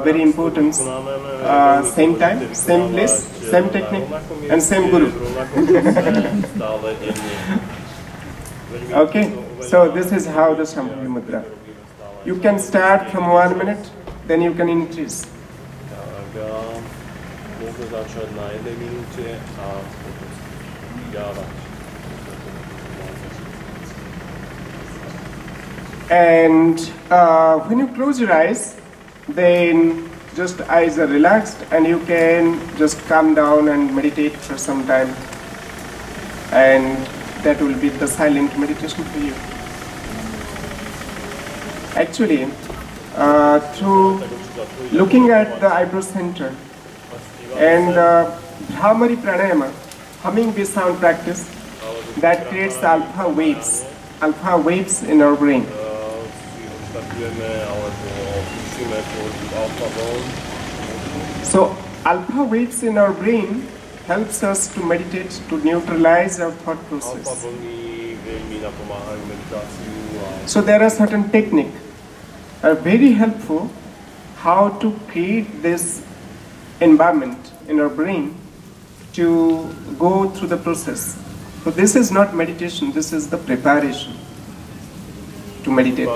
very important same time, same place, same technique, and same guru. Okay, so this is how the Shambhavi Mudra. You can start from 1 minute, then you can increase. And when you close your eyes, then just eyes are relaxed and you can just calm down and meditate for some time, and that will be the silent meditation for you. Actually, through looking at the eyebrow center, And Bhramari Pranayama, humming this sound practice, that creates alpha waves in our brain. So alpha waves in our brain helps us to meditate, to neutralize our thought process. So there are certain techniques very helpful how to create this environment in our brain to go through the process. So this is not meditation, this is the preparation to meditate.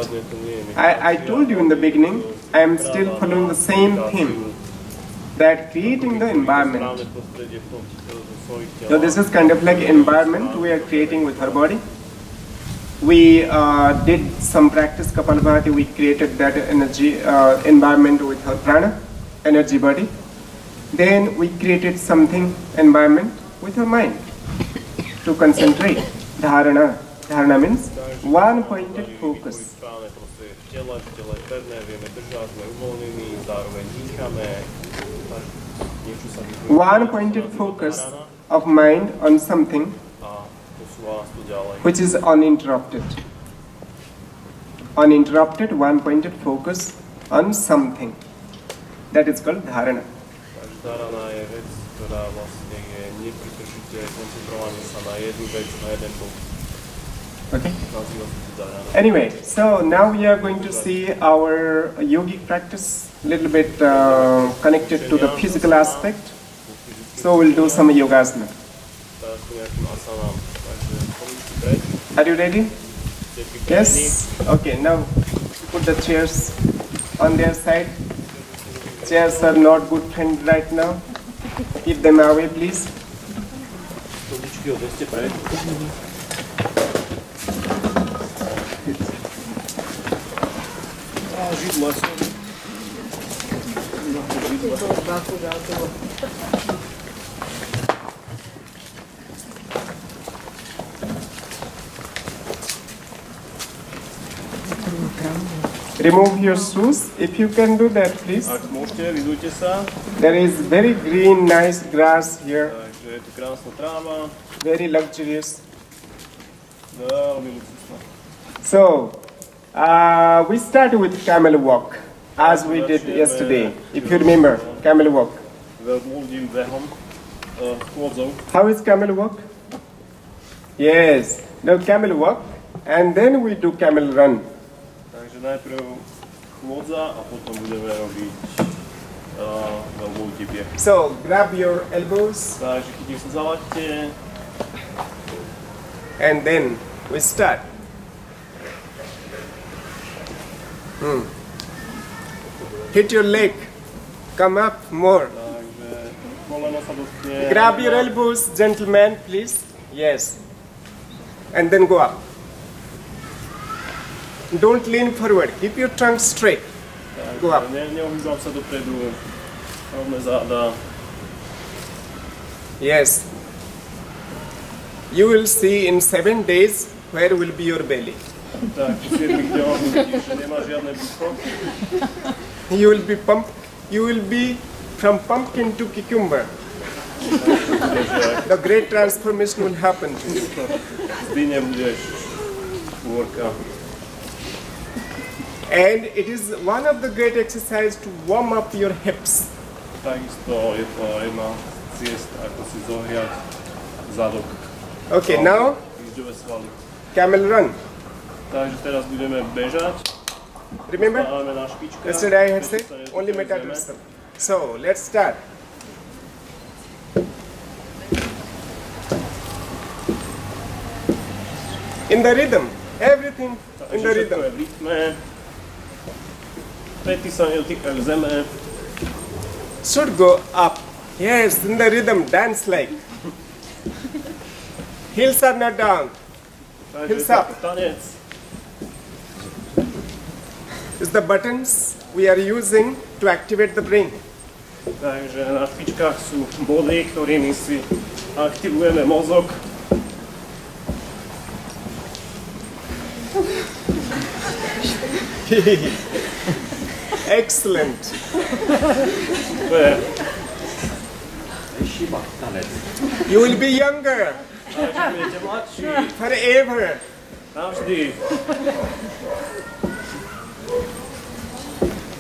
I told you in the beginning, I am still following the same theme, that creating the environment. So this is kind of like environment we are creating with our body. We did some practice Kapalabhati, we created that energy environment with our prana, energy body. Then we created something environment with our mind to concentrate. Dharana. Dharana means one-pointed focus. One-pointed focus of mind on something which is uninterrupted. Uninterrupted, one-pointed focus on something. That is called dharana. Dharana je vec, ktorá vlastne je nepretržite koncentrovaná sa na jednu vec, na jeden bod. Okay. Anyway, so now we are going to see our yogic practice, a little bit connected to the physical aspect. So we'll do some yogasana. Are you ready? Yes? Okay, now put the chairs on their side. Chairs are not good friends right now. Keep them away, please. Remove your shoes, if you can do that, please. There is very green, nice grass here. Very luxurious. So, we started with camel walk, as we did yesterday. If you remember, camel walk. How is camel walk? Yes, no camel walk, and then we do camel run. Takže najprv chôdza a potom budeme robiť veľmi utipie. So, grab your elbows. Takže chytím sa za lakte. And then we start. Hit your leg. Come up more. Takže koleno sa dotkne. Grab your elbows, gentlemen, please. Yes. And then go up. Don't lean forward. Keep your trunk straight. Go up. Neohýbam sa dopredu. Rovné záda. Yes. You will see in 7 days where will be your belly. Tak, po 7 dňoch vidíš, že nemá žiadne brucho. You will be pumped. You will be from pumpkin to cucumber. The great transformation will happen. Zdine budeš kôrka. And it is one of the great exercises to warm up your hips. Takisto je to jedna ciesta, ako si zohriať zadok. Okay, now camel run. Takže teraz budeme bežať. Remember? Stávame na špičkách. Yesterday I had said only metatarsam. So let's start. In the rhythm, everything in the rhythm. Pety sa nedotýkajú zeme. Should go up. Yes, in the rhythm, dance like. Heels are not down. Heels up. Tanec. It's the buttons we are using to activate the brain. Takže na špičkách sú body, ktorými si aktivujeme mozog. Excellent. Super. Shiva tanec. You will be younger Takže budete mladší. forever. Navždy.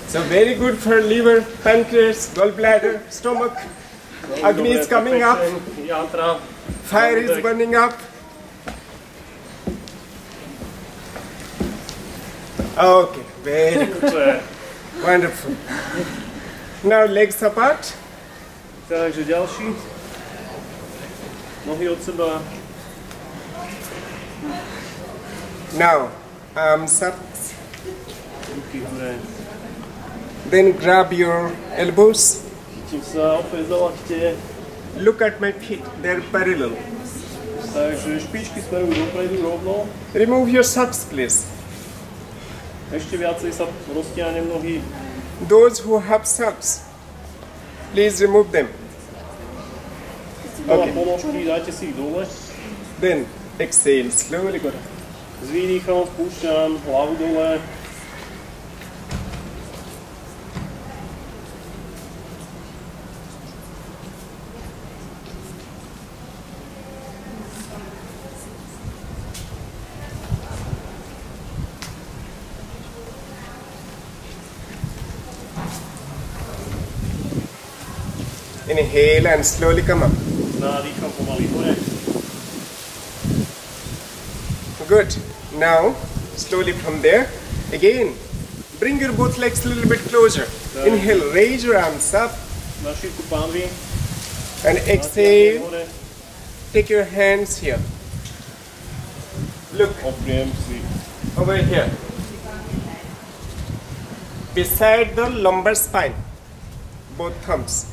So very good for liver, pancreas, gallbladder, stomach. Agni is coming up. Játra. Fire is burning up. Okay, very good. Super. Wonderful. Now legs apart. Takže ďalší. Nohy od seba. Now arms up. Ruky hore. Then grab your elbows. Chytím sa opäť za lakte. Look at my feet, they're parallel. Takže špičky smerujú dopredu rovno. Remove your socks, please. Ešte viacej sa roztiahnem nohy. Those who have socks, please remove them. Znova ponožky, dajte si ich dole. Then exhale slowly. Go. S výdychom spúšťam hlavu dole. Inhale and slowly come up. Nádýcham pomaly hore. Good. Now, slowly from there, again, bring your both legs a little bit closer. Inhale, raise your arms up, Na šírku pánvy. and Natiahnem exhale, hore. take your hands here. Look Opriem si. over here. Beside the lumbar spine, both thumbs.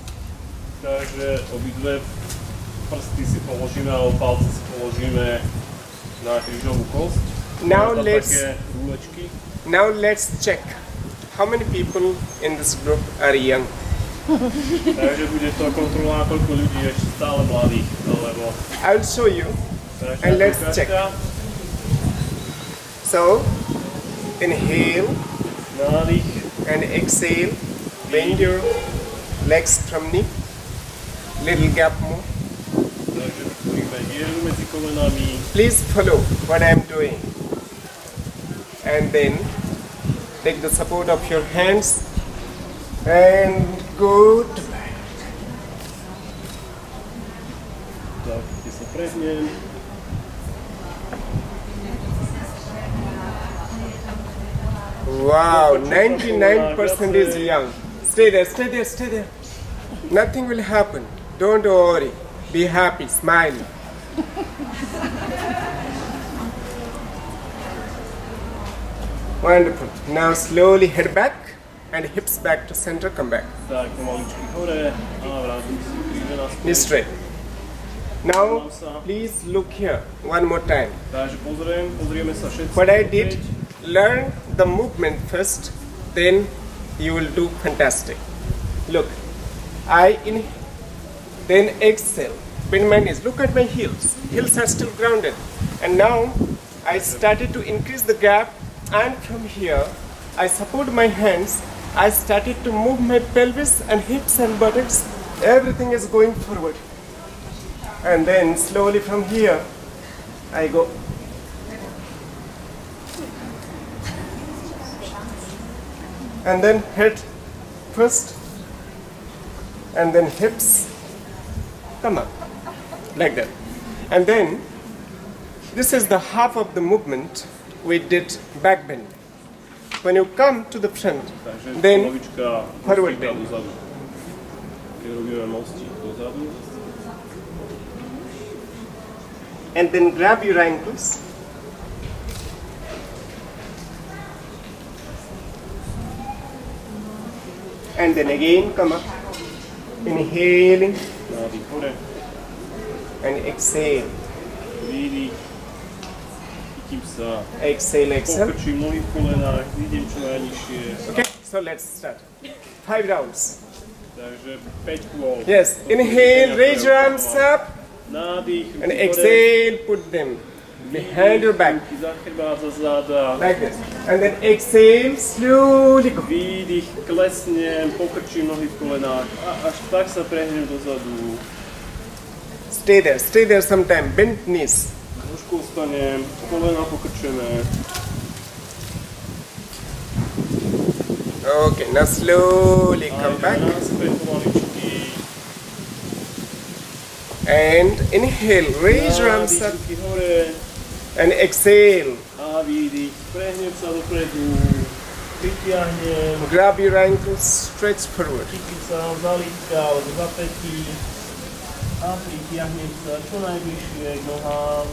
Takže obidve prsty si položíme, alebo palce si položíme na krížovú kosť. Now Na let's- také rúlečky. Now let's check how many people in this group are young. Takže bude to kontrolovať, koľko ľudí je ešte stále mladých, alebo... I'll show you. Takže And let's ukážka. check. So, inhale Nádych. and exhale. Bend your legs from knee. Little gap more. Takže vytvoríme dieru medzi kolenami. Please follow what I'm doing. And then take the support of your hands and go to back. Tak, kde sa prehnem. Wow, 99% is young. Stay there, stay there, stay there. Nothing will happen. Don't worry. Be happy, smile. Wonderful. Now slowly head back and hips back to center, come back. Tak, pomaličky hore a vrátim si kríže naspäť. Knee straight. Now, please look here one more time. Takže pozrieme sa všetci. What I opäť. did, learn the movement first, then you will do fantastic. Look, then exhale, bend my knees, look at my heels. Heels are still grounded. And now, I started to increase the gap, and from here, I support my hands. I started to move my pelvis and hips and buttocks. Everything is going forward. And then slowly from here, I go. And then head first, and then hips, come up, like that. And then, this is the half of the movement we did back bend. When you come to the front, Takže then polovička forward mostíka bend. dozadu. Keď robíme mostík dozadu. And then grab your ankles. And then again come up, inhaling Nádych hore. and exhale. Výdych. Chytím sa. Exhale, exhale. Pokrčím nohy v kolenách. Idem čo najnižšie. Okay, so let's start. 5 rounds. Takže 5 kôl. Yes, inhale, raise your arms up, Nádych. and ruky hore. exhale, put them behind your back, Ruky za chrbát, za záda. like this. And then exhale, slowly go. Výdych, klesnem, pokrčím nohy v kolenách a až tak sa prehnem dozadu. Stay there sometime. Bend knees. Trošku ostanem, kolena pokrčené. Okay, now slowly come back. And inhale, raise your arms up. And exhale. A výdych, prehnem sa dopredu, pritiahnem. Grab your ankles, stretch forward. Chytím sa za lítka alebo za pätí a pritiahnem sa čo najbližšie k nohám.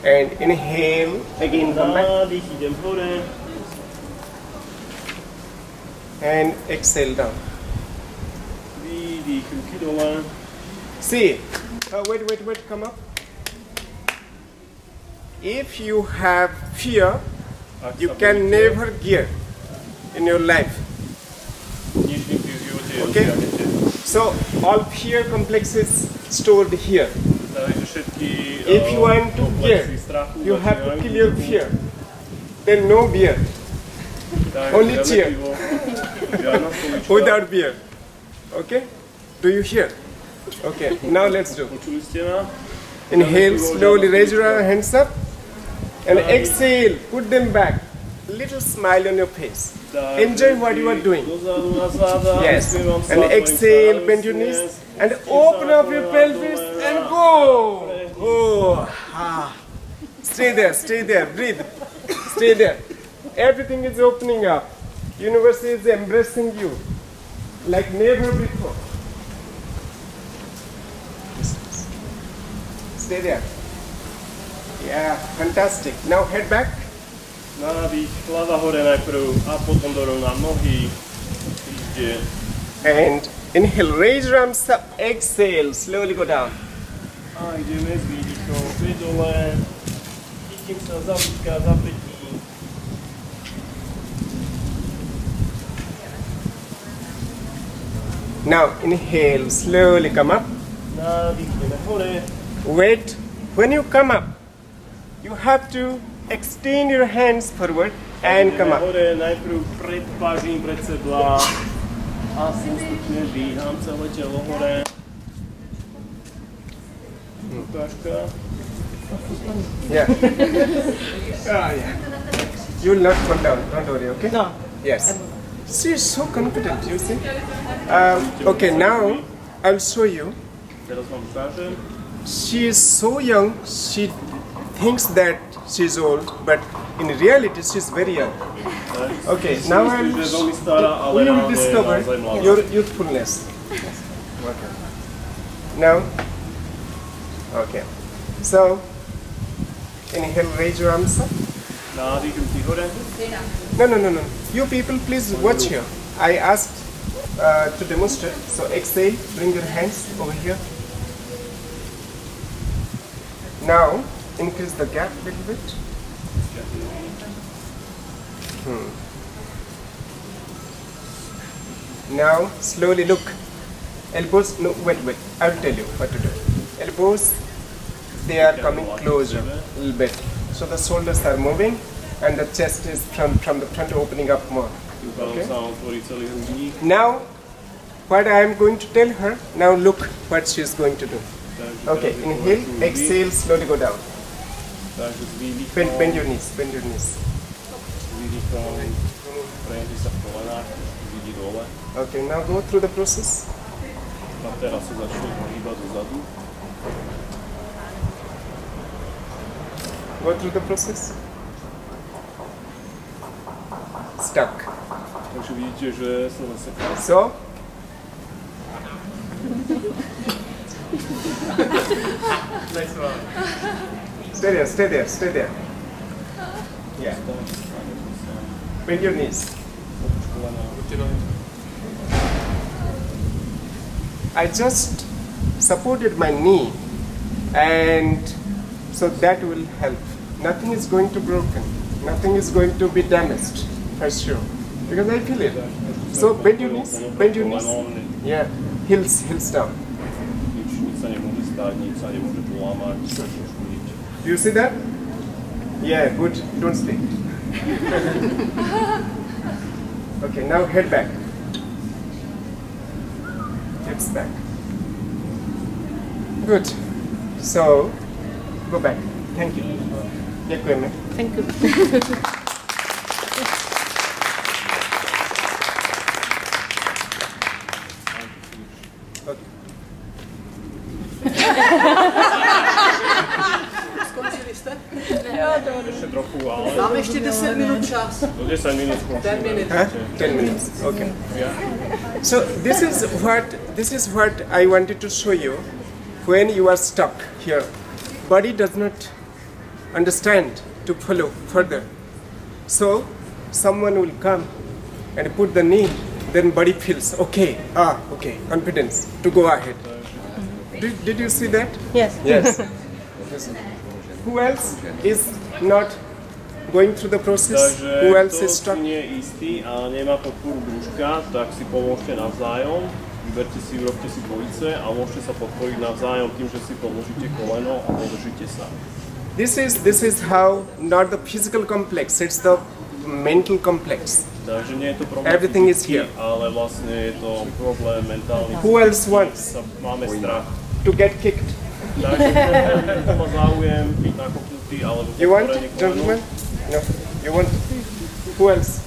And inhale, again come back. Nádych, idem hore. And exhale down. Výdych, ruky dole. See, wait, come up. If you have fear, you can never gear in your life. Okay? So, all fear complexes stored here. If you want to gear, you have to kill your fear. Then no beer. Only cheer. Without beer. Okay? Do you hear? Okay, now let's do. Inhale, slowly raise your hands up. And exhale, put them back. Little smile on your face. Enjoy what you are doing. Yes. And exhale, bend your knees. And open up your pelvis and go. Oh. Stay there, breathe. Stay there. Everything is opening up. Universe is embracing you like never before. Stay there. Yeah, fantastic. Now head back. Nádych, hlava hore najprv a potom dorovnám nohy. And inhale, raise your arms up. Exhale, slowly go down. A ideme s výdychom späť dole. Chytím sa za lítka, za pätí. Now inhale, slowly come up. Nádych, ideme hore. Wait, when you come up, you have to extend your hands forward and come up. Hore, najprv predpážim pred seba a postupne dvíham celé telo hore. Ukážka. Yeah. Yeah. You will not fall down, don't worry, okay? No. Yes. She is so confident, you see. Okay, now I'll show you. Teraz vám ukážem. She is so young, she thinks that she's old, but in reality she's very young. Okay, now we will discover your youthfulness. Okay. Now, okay. So, inhale, raise your arms up. Nádych, ruky hore. No. You people, please watch here. I asked to demonstrate. So exhale, bring your hands over here. Now, increase the gap a little bit. Now, slowly look. Elbows, no, wait. I'll tell you what to do. Elbows, they are coming closer a little bit. So the shoulders are moving and the chest is from the front opening up more. Okay? Now, what I am going to tell her, now look what she is going to do. Okay, inhale, exhale, slowly go down. Bend your knees, bend your knees. Okay, now go through the process. Go through the process. Stuck. Takže vidíte, že sa zaseká. So? Stay there. Yeah. Bend your knees. I just supported my knee, and so that will help. Nothing is going to be broken. Nothing is going to be damaged, for sure. Because I feel it. So bend your knees. Yeah. Heels down. You see that? Yeah, good. Don't speak. Okay, now head back. hips back. Good. So, go back. Thank you. Děkujeme. Thank you. Skončili jste? Ještě trochu, ale... Máme ještě 10 minut čas. Do 10 minut skončíme. 10 minut. Huh? 10 minutes. Okay. Yeah. So this is what I wanted to show you. When you are stuck here, body does not understand to follow further. So someone will come and put the knee, then body feels okay. Okay, confidence to go ahead. Did you see that? Yes. Yes. Who else is not going through the process? Who else Takže is kto stuck? si nie je istý a nemá podporu brúška, tak si pomôžte navzájom. Vyberte si, urobte si dvojice a môžete sa podporiť navzájom tým, že si položíte koleno a podržíte sa. This is how not the physical complex, it's the mental complex. Takže nie je to problém Everything is fyzický, here. ale vlastne je to problém mentálny. Who else wants Máme strach. to get kicked? Takže kto má záujem byť nakopnutý alebo You want, podporený koleno. gentlemen? No. You want? Who else?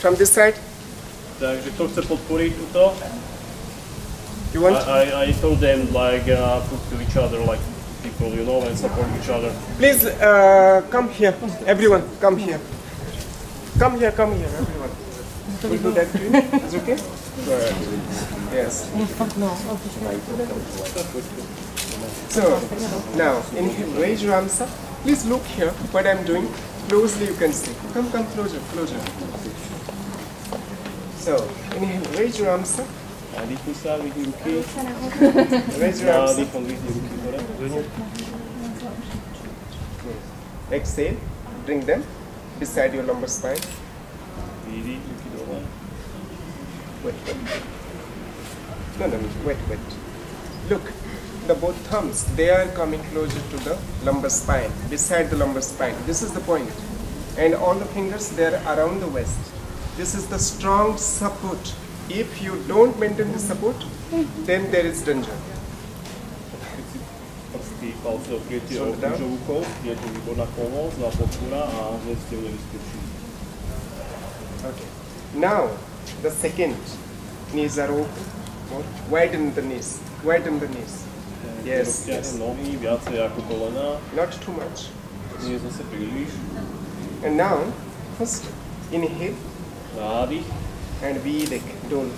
From this side? Takže kto chce podporiť túto? You want? I told them like put to each other like people, you know, and support each other. Please come here. Everyone, come here. Come here, everyone. We'll do that to you. Is it okay? Good. Yes. So, now, inhale, raise your arms up. Please look here, what I'm doing. Closely you can see. Come closer. So, inhale, raise your arms up. Dýchni sa, vyhni ruky. Raise your arms up. Dýchom, vyhni ruky hore. Exhale, bring them beside your lumbar spine. Výdych, ruky dole. Wait. No, wait. Look, the both thumbs, they are coming closer to the lumbar spine, beside the lumbar spine. This is the point. And all the fingers, they are around the waist. This is the strong support. If you don't maintain the support, then there is danger. Prsty, palce opriete o krížovú kosť, je to výborná pomoc na podpora a hneď ste v nebezpečí. Okay. Now, the second, knees are open. More. Widen the knees. Yes. Rozťahnem nohy viacej ako kolena, Not too much. nie je zase príliš. And now, first inhale Nádych and výdech, dole.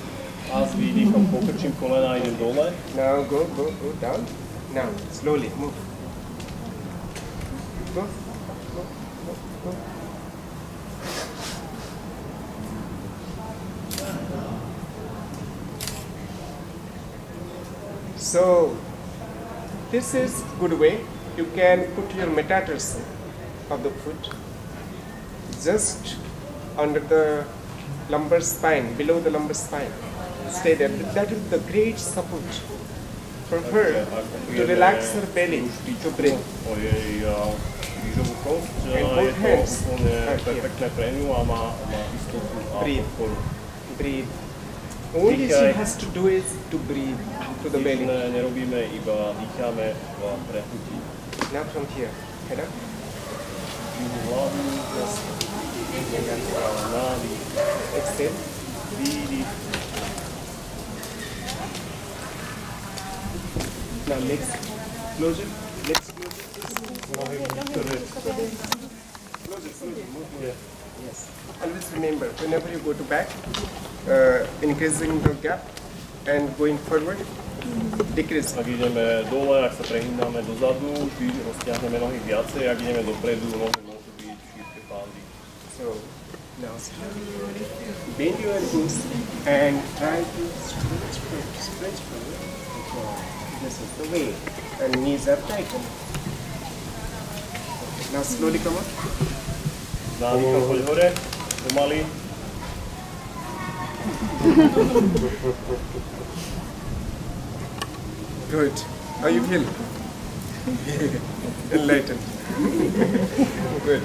a s výdychom pokrčím kolena a idem dole. Now go down. Now, slowly move. Go. So, this is good way. You can put your metatarsal of the foot just under the lumbar spine, below the lumbar spine. Stay there. That is the great support for her to relax her belly, to breathe. O jej krížovú kosť, And je both to hands úplne are here. perfektné pre ňu a má istotu a Breathe. podporu. Breathe. Only she has to do is to breathe to the belly. Nič nerobíme, iba dýchame v prehnutí. Now from here, head up. Hlavu, nádych, Exhale. výdych. Now legs closer. Yes. Always remember, whenever you go to back, increasing the gap and going forward, decrease. Ak ideme dole, ak sa prehýname dozadu, vždy rozťahneme nohy viacej, ak ideme dopredu, nohy môžu byť šírke pándy. So now slowly bend your knees and try to stretch forward. This is the way. And knees are tightened. Now slowly come up. Nádych poď hore, pomaly. Good. How you feel? Enlightened. Good.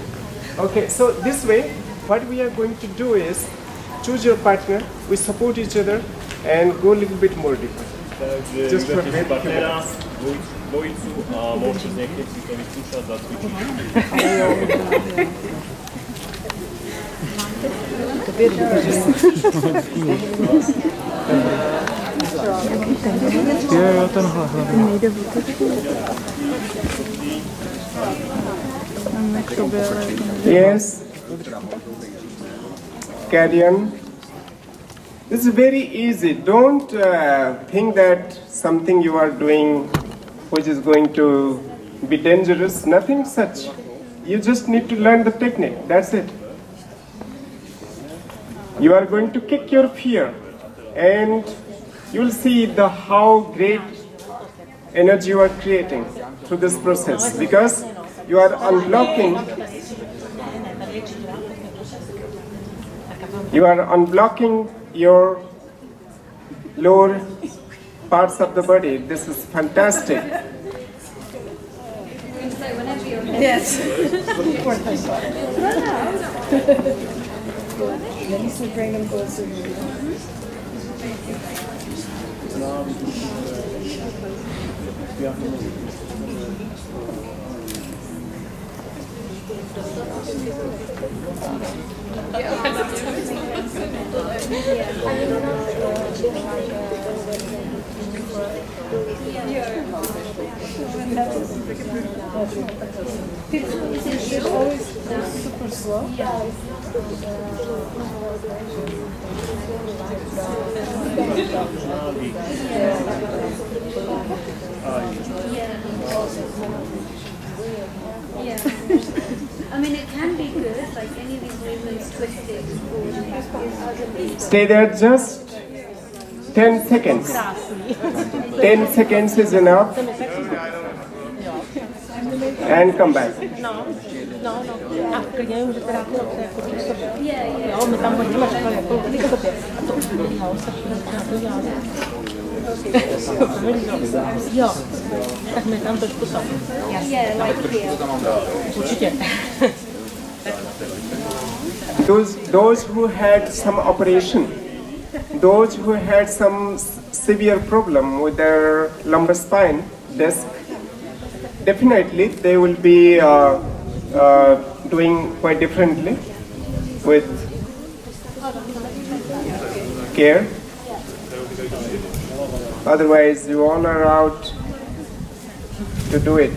Okay, so this way, what we are going to do is choose your partner. We support each other and go a little bit more deeper. Takže Just for vyberte si a bit. partnera, dvojicu a môžete s niekým si to vyskúšať, zacvičiť. Jo, tenhle hlavně. Yes. Carry on. This is very easy. Don't think that something you are doing which is going to be dangerous. Nothing such. You just need to learn the technique. That's it. You are going to kick your fear, and you will see how great energy you are creating through this process, because you are unblocking. You are unblocking your lower parts of the body. This is fantastic. Yes. Let me bring them closer. It's always super slow. Yeah. I mean, it can be good, like any of these movements, twisted, or Stay there just 10 seconds. 10 seconds is enough. And come back. A klidně už teda to jako působí. Jo, my tam hodíme takhle jako k sobě. A to už probíhalo, se to dělá. Jo, tak my tam trošku tam. Určitě. Those who had some operation, those who had some severe problem with their lumbar spine, disc, definitely they will be doing quite differently with care. Otherwise, you all are out to do it.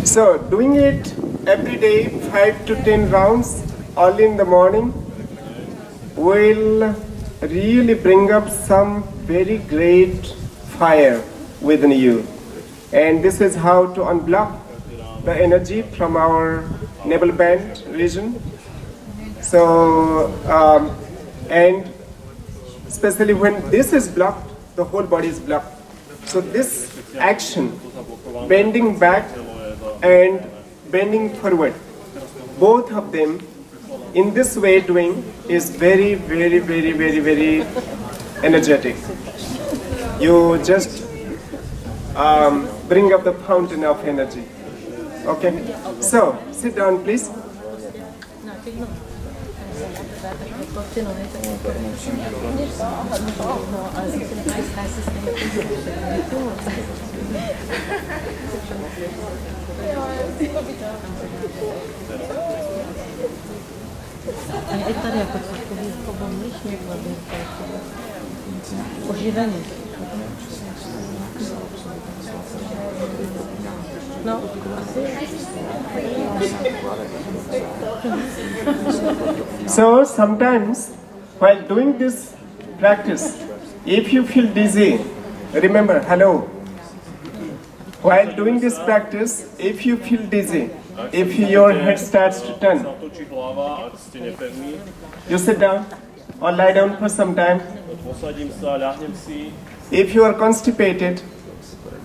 So, doing it every day, 5 to 10 rounds, early in the morning, will really bring up some very great fire within you. And this is how to unblock the energy from our navel band region. So, and especially when this is blocked, the whole body is blocked. So this action, bending back and bending forward, both of them in this way doing is very, very, very, very, very energetic. You just bring up the fountain of energy. Okay, so sit down please. A je tady jako takový povolnější oživení. No, So sometimes while doing this practice, if you feel dizzy, remember, hello. While doing this practice, if you feel dizzy, if your head starts to turn, you sit down or lie down for some time. If you are constipated,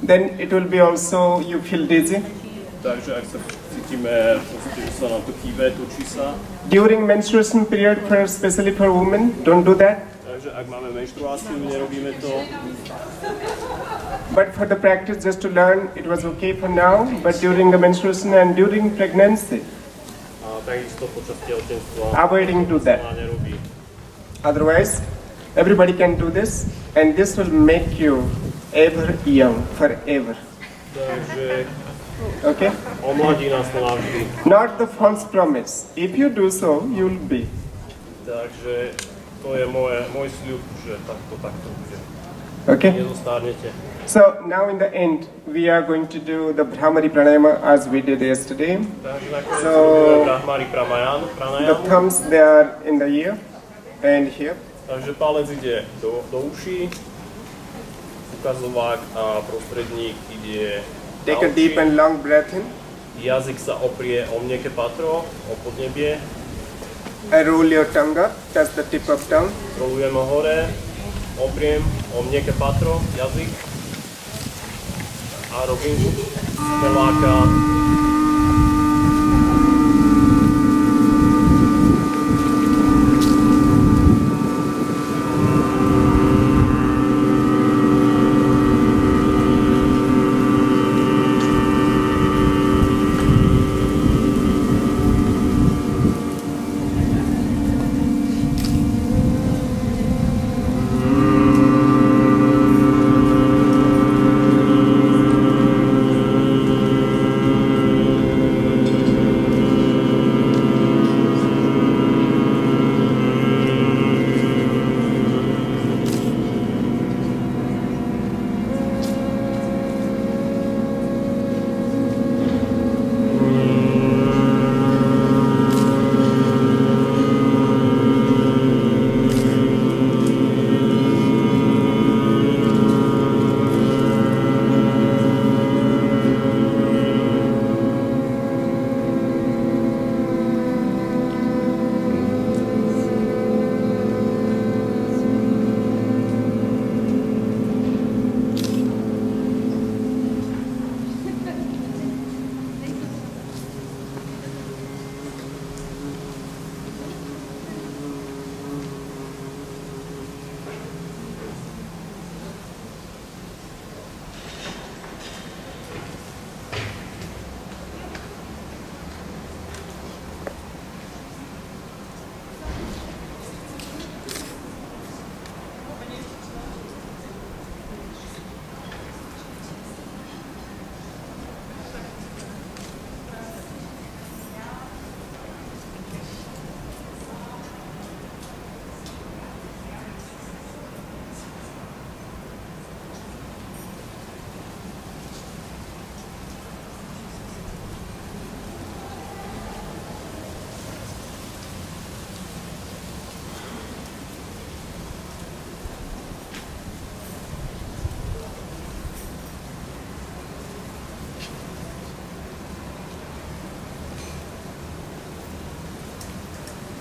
then it will be also you feel dizzy. Takže ak sa pustíme, sa nám to kýve, točí sa. During menstruation period, especially for women, don't do that. Takže ak máme menštruáciu, nerobíme to. But for the practice, just to learn, it was okay for now. But during the menstruation and during pregnancy, A takisto počas tehotenstva avoiding do that. sa nerobí. Otherwise, everybody can do this, and this will make you ever young, forever. Takže Okay? omladí nás to navždy. Not the false promise. If you do so, you will be. Takže to je môj sľub, že takto bude. Okay? Nezostárnete. So now in the end, we are going to do the Brahmari Pranayama as we did yesterday. Takže nakoniec So, robíme Brahmari The Pranayama. thumbs, they are in the ear and here. Takže palec ide do uší, ukazovák a prostredník ide Take na a deep uši. and long breath in. Jazyk sa oprie o mieké patro, o podnebie. And roll your tongue up, touch the tip of tongue. Rolujem ho hore, opriem o mieké patro, jazyk. A robím speláka.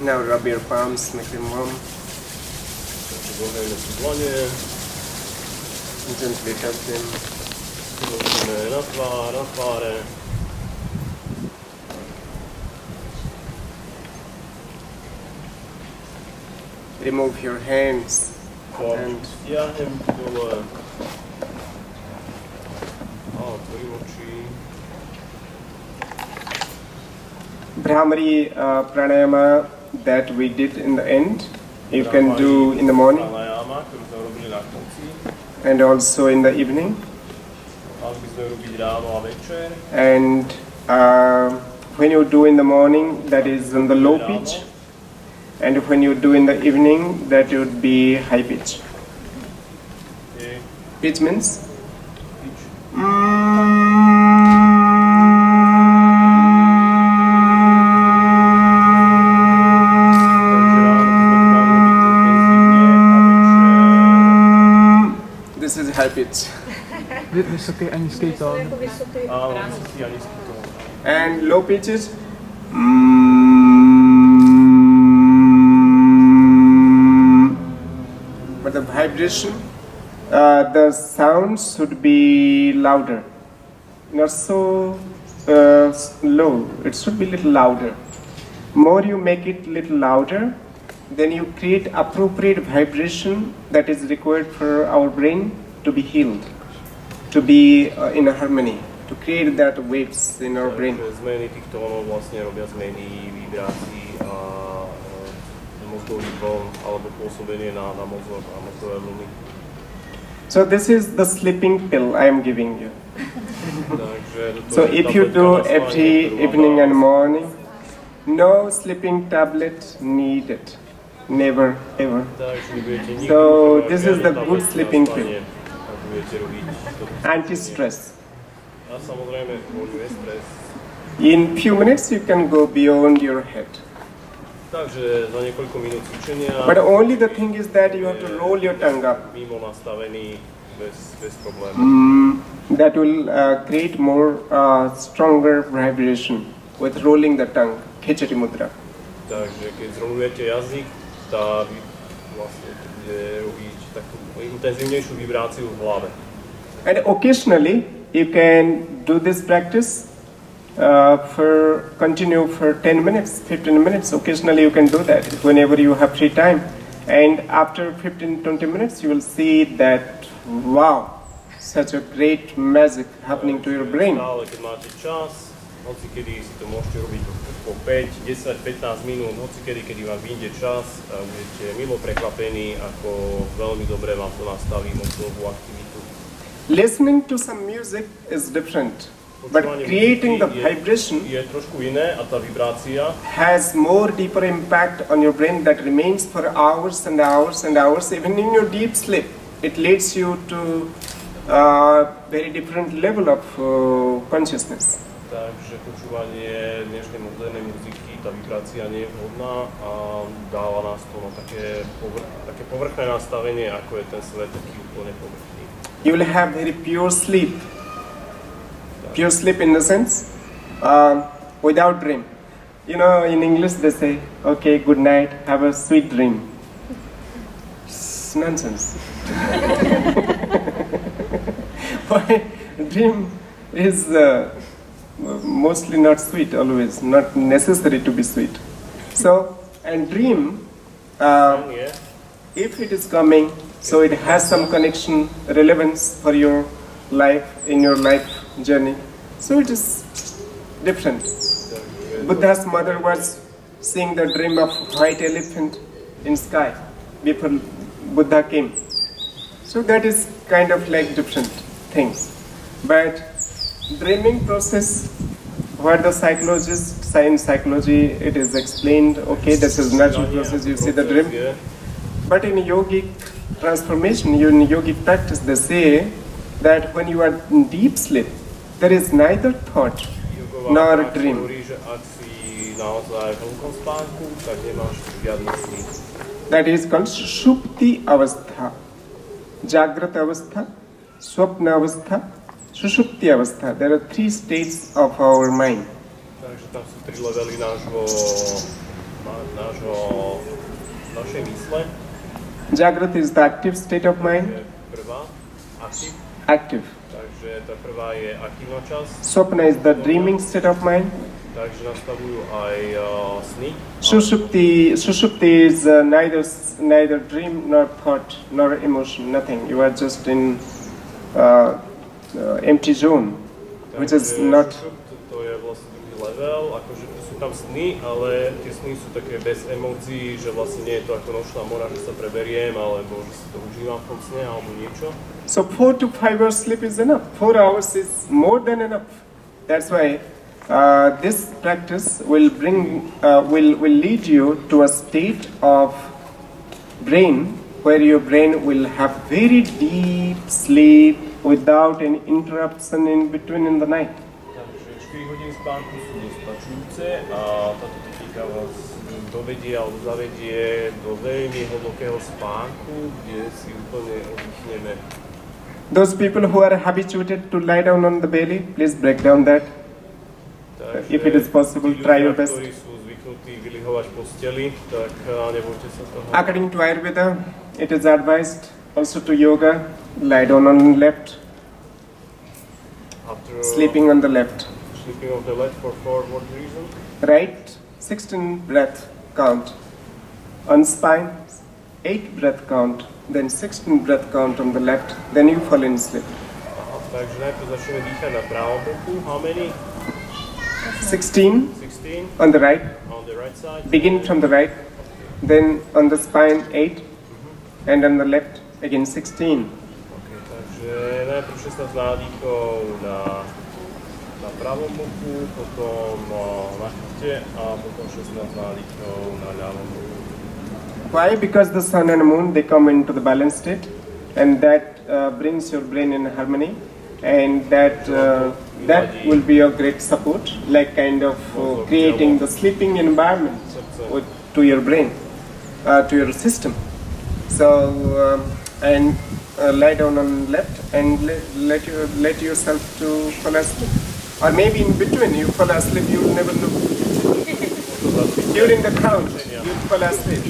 Now rub your palms, make them warm. Zložíme si dlane, Gently tap them. zložíme na tváre. Remove your hands. Tlač stiahnem dole. A otvorím oči. Brahmari pranayama that we did in the end, you can do in the morning Pranayama, ktorú sme robili na konci. and also in the evening. Mali by sme robiť ráno a večer. And when you do in the morning, that is on the low pitch. And when you do in the evening, that would be high pitch. Je Pitch means? pitch. This is high pitch. Vysoký a nízký tón. Áno, vysoký a nízky tón. And low pitches. But the vibration, the sound should be louder, not so low. It should be a little louder. More you make it a little louder, then you create appropriate vibration that is required for our brain to be healed, to be in a harmony, to create that waves in our brain. Zmeny tých tónov vlastne robia zmeny vibrácií a mozgových vln alebo pôsobenie na mozog a mozgové vlny. So this is the sleeping pill I am giving you. So if you do every evening and morning, no sleeping tablet needed. Never, ever. So this is the good sleeping pill. Anti-stress. In few minutes you can go beyond your head. But only the thing is that you have to roll your tongue up. That will create more stronger vibration with rolling the tongue. Khechari mudra. Takže keď zrolujete jazyk, tá vlastne bude robiť takú intenzívnejšiu vibráciu v hlave. And occasionally you can do this practice continue for 10 minutes, 15 minutes. Occasionally you can do that whenever you have free time. And after 15-20 minutes you will see that, wow, such a great magic happening to your brain. Keď máte čas, hocikedy si to môžete robiť po 5, 10, 15 minút, hocikedy, kedy vám vyjde čas, budete milo prekvapení, ako veľmi dobre vám to nastaví mozgovú aktivitu. Listening to some music is different, but creating the vibration je trošku iné a tá vibrácia has more deeper impact on your brain that remains for hours and hours and hours, even in your deep sleep. It leads you to a very different level of consciousness. Takže počúvanie dnešnej modernej muziky, tá vibrácia nie je vhodná a dáva nás to na také povrchné nastavenie, ako je ten svet taký úplne povrchný. You will have very pure sleep. Pure sleep in the sense, without dream. You know, in English they say, okay, good night, have a sweet dream. It's nonsense. Why? Dream is mostly not sweet, always, not necessary to be sweet. So, and dream, if it is coming, so it has some connection, relevance for your life, in your life journey. So it is different. Buddha's mother was seeing the dream of white elephant in sky before Buddha came. So that is kind of like different things. But dreaming process, what the psychologists, science psychology, it is explained, okay, this is natural process, you see the dream. But in yogic transformation, in yogic practice, they say that when you are in deep sleep, there is neither thought nor dream. That is called Sushupti Avastha. Jagrata Avastha, Swapna Avastha, Sushupti Avastha. There are 3 states of our mind. Takže tam sú 3 levely našej mysle. Jagrata is the active state of mind. Prvá, active. Takže tá prvá je aktívna časť. Swapna is the dreaming state of mind. Takže nastavujú aj sny. Sushupti is neither dream nor thought nor emotion, nothing. You are just in empty zone, which is not. To je vlastne druhý level, akože sú tam sny, ale tie sny sú také bez emócií, že vlastne nie je to ako nočná mora, že sa preberiem, alebo že si to užívam v tom sne, alebo niečo. So 4 to 5 hours sleep is enough. 4 hours is more than enough. That's why this practice will lead you to a state of brain where your brain will have very deep sleep without any interruption in between in the night. Takže 4 hodiny spánku sú dostačujúce a táto technika vás dovedie alebo zavedie do veľmi hlbokého spánku, kde si úplne oddychneme. Those people who are habituated to lie down on the belly, please break down that. If it is possible, try your best. Ktorí sú zvyknutí vylihovať v posteli, tak nebojte sa toho. According to Ayurveda, it is advised also to yoga, lie down on the left, sleeping on the left. sleeping on the left for what reason? Right, 16 breath count. On spine, 8 breath count, then 16 breath count on the left, then you fall in sleep. Takže najprv začneme dýchať na pravom boku. How many? 16 16 on the right, on the right side. begin from the right, then on the spine 8, and on the left again 16. Okay, takže najprv 16 nádýchov na pravom boku, potom na chrbte a potom 16 nádýchov na ľavom boku. Why? Because the sun and moon, they come into the balance state, and that brings your brain in harmony, and that will be a great support, like kind of creating the sleeping environment to your brain, to your system. So and lie down on left and let yourself to fall asleep, or maybe in between you fall asleep, you will never know. During the count, you fall asleep.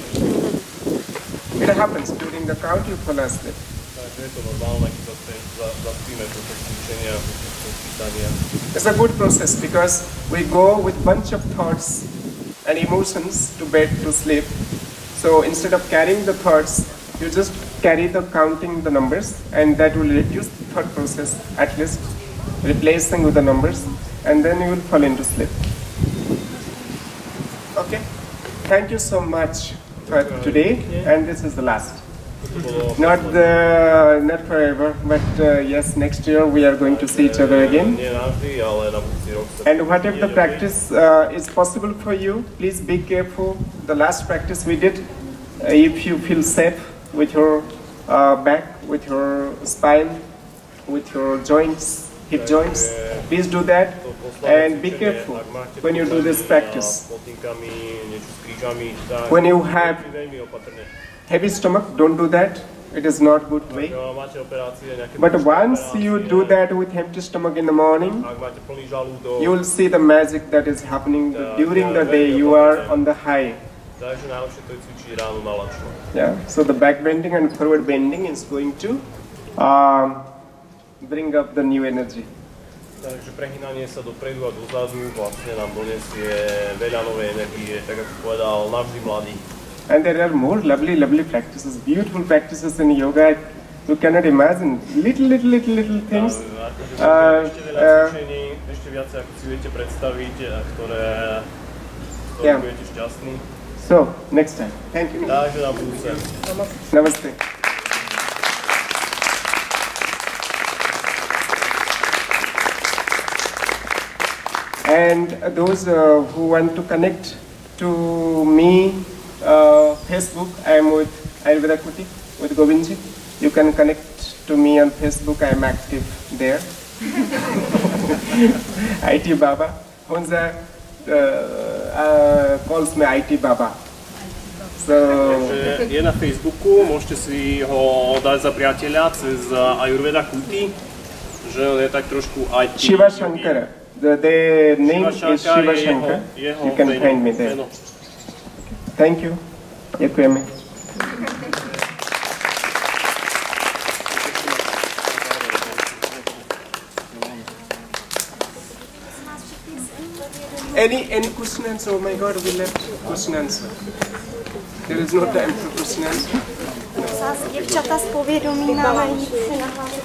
It happens during the count, you fall asleep. It's a good process because we go with bunch of thoughts and emotions to bed to sleep. So instead of carrying the thoughts, you just carry the counting the numbers, and that will reduce the thought process at least, replacing with the numbers, and then you will fall into sleep. Okay, thank you so much for today, and this is the last. Not forever, but yes, next year we are going to see each other again. And whatever the practice is possible for you, please be careful. The last practice we did, if you feel safe with your back, with your spine, with your joints, hip joints, please do that. And be careful when you do this practice. When you have heavy stomach, don't do that. It is not good way. But once you do that with empty stomach in the morning, you will see the magic that is happening during the day. You are on the high. Yeah. So the back bending and forward bending is going to bring up the new energy. Takže prehýnanie sa dopredu a dozadu vlastne nám donesie veľa novej energie, tak ako povedal, navždy mladý. And there are more lovely practices, beautiful practices in yoga. You cannot imagine little things. Ešte viac, ako si viete predstaviť, ktoré budete šťastní. So, next time. Thank you. Takže na budúce. Namaste. And those who want to connect to me, Facebook, I am with Ayurveda Education with Govindji. You can connect to me on Facebook, I am active there. IT Baba. Honza calls me IT Baba. So, je na Facebooku, môžete si ho dať za priateľa cez Ayurveda Education, že on je tak trošku IT. Shiva Shankar. The name is Shiva Shankar. You can find me there. Thank you. Děkujeme. Any question answer? Oh my God, we left question answer. There is no time for question answer. Děvčata z povědomí máme jít si nahlásit.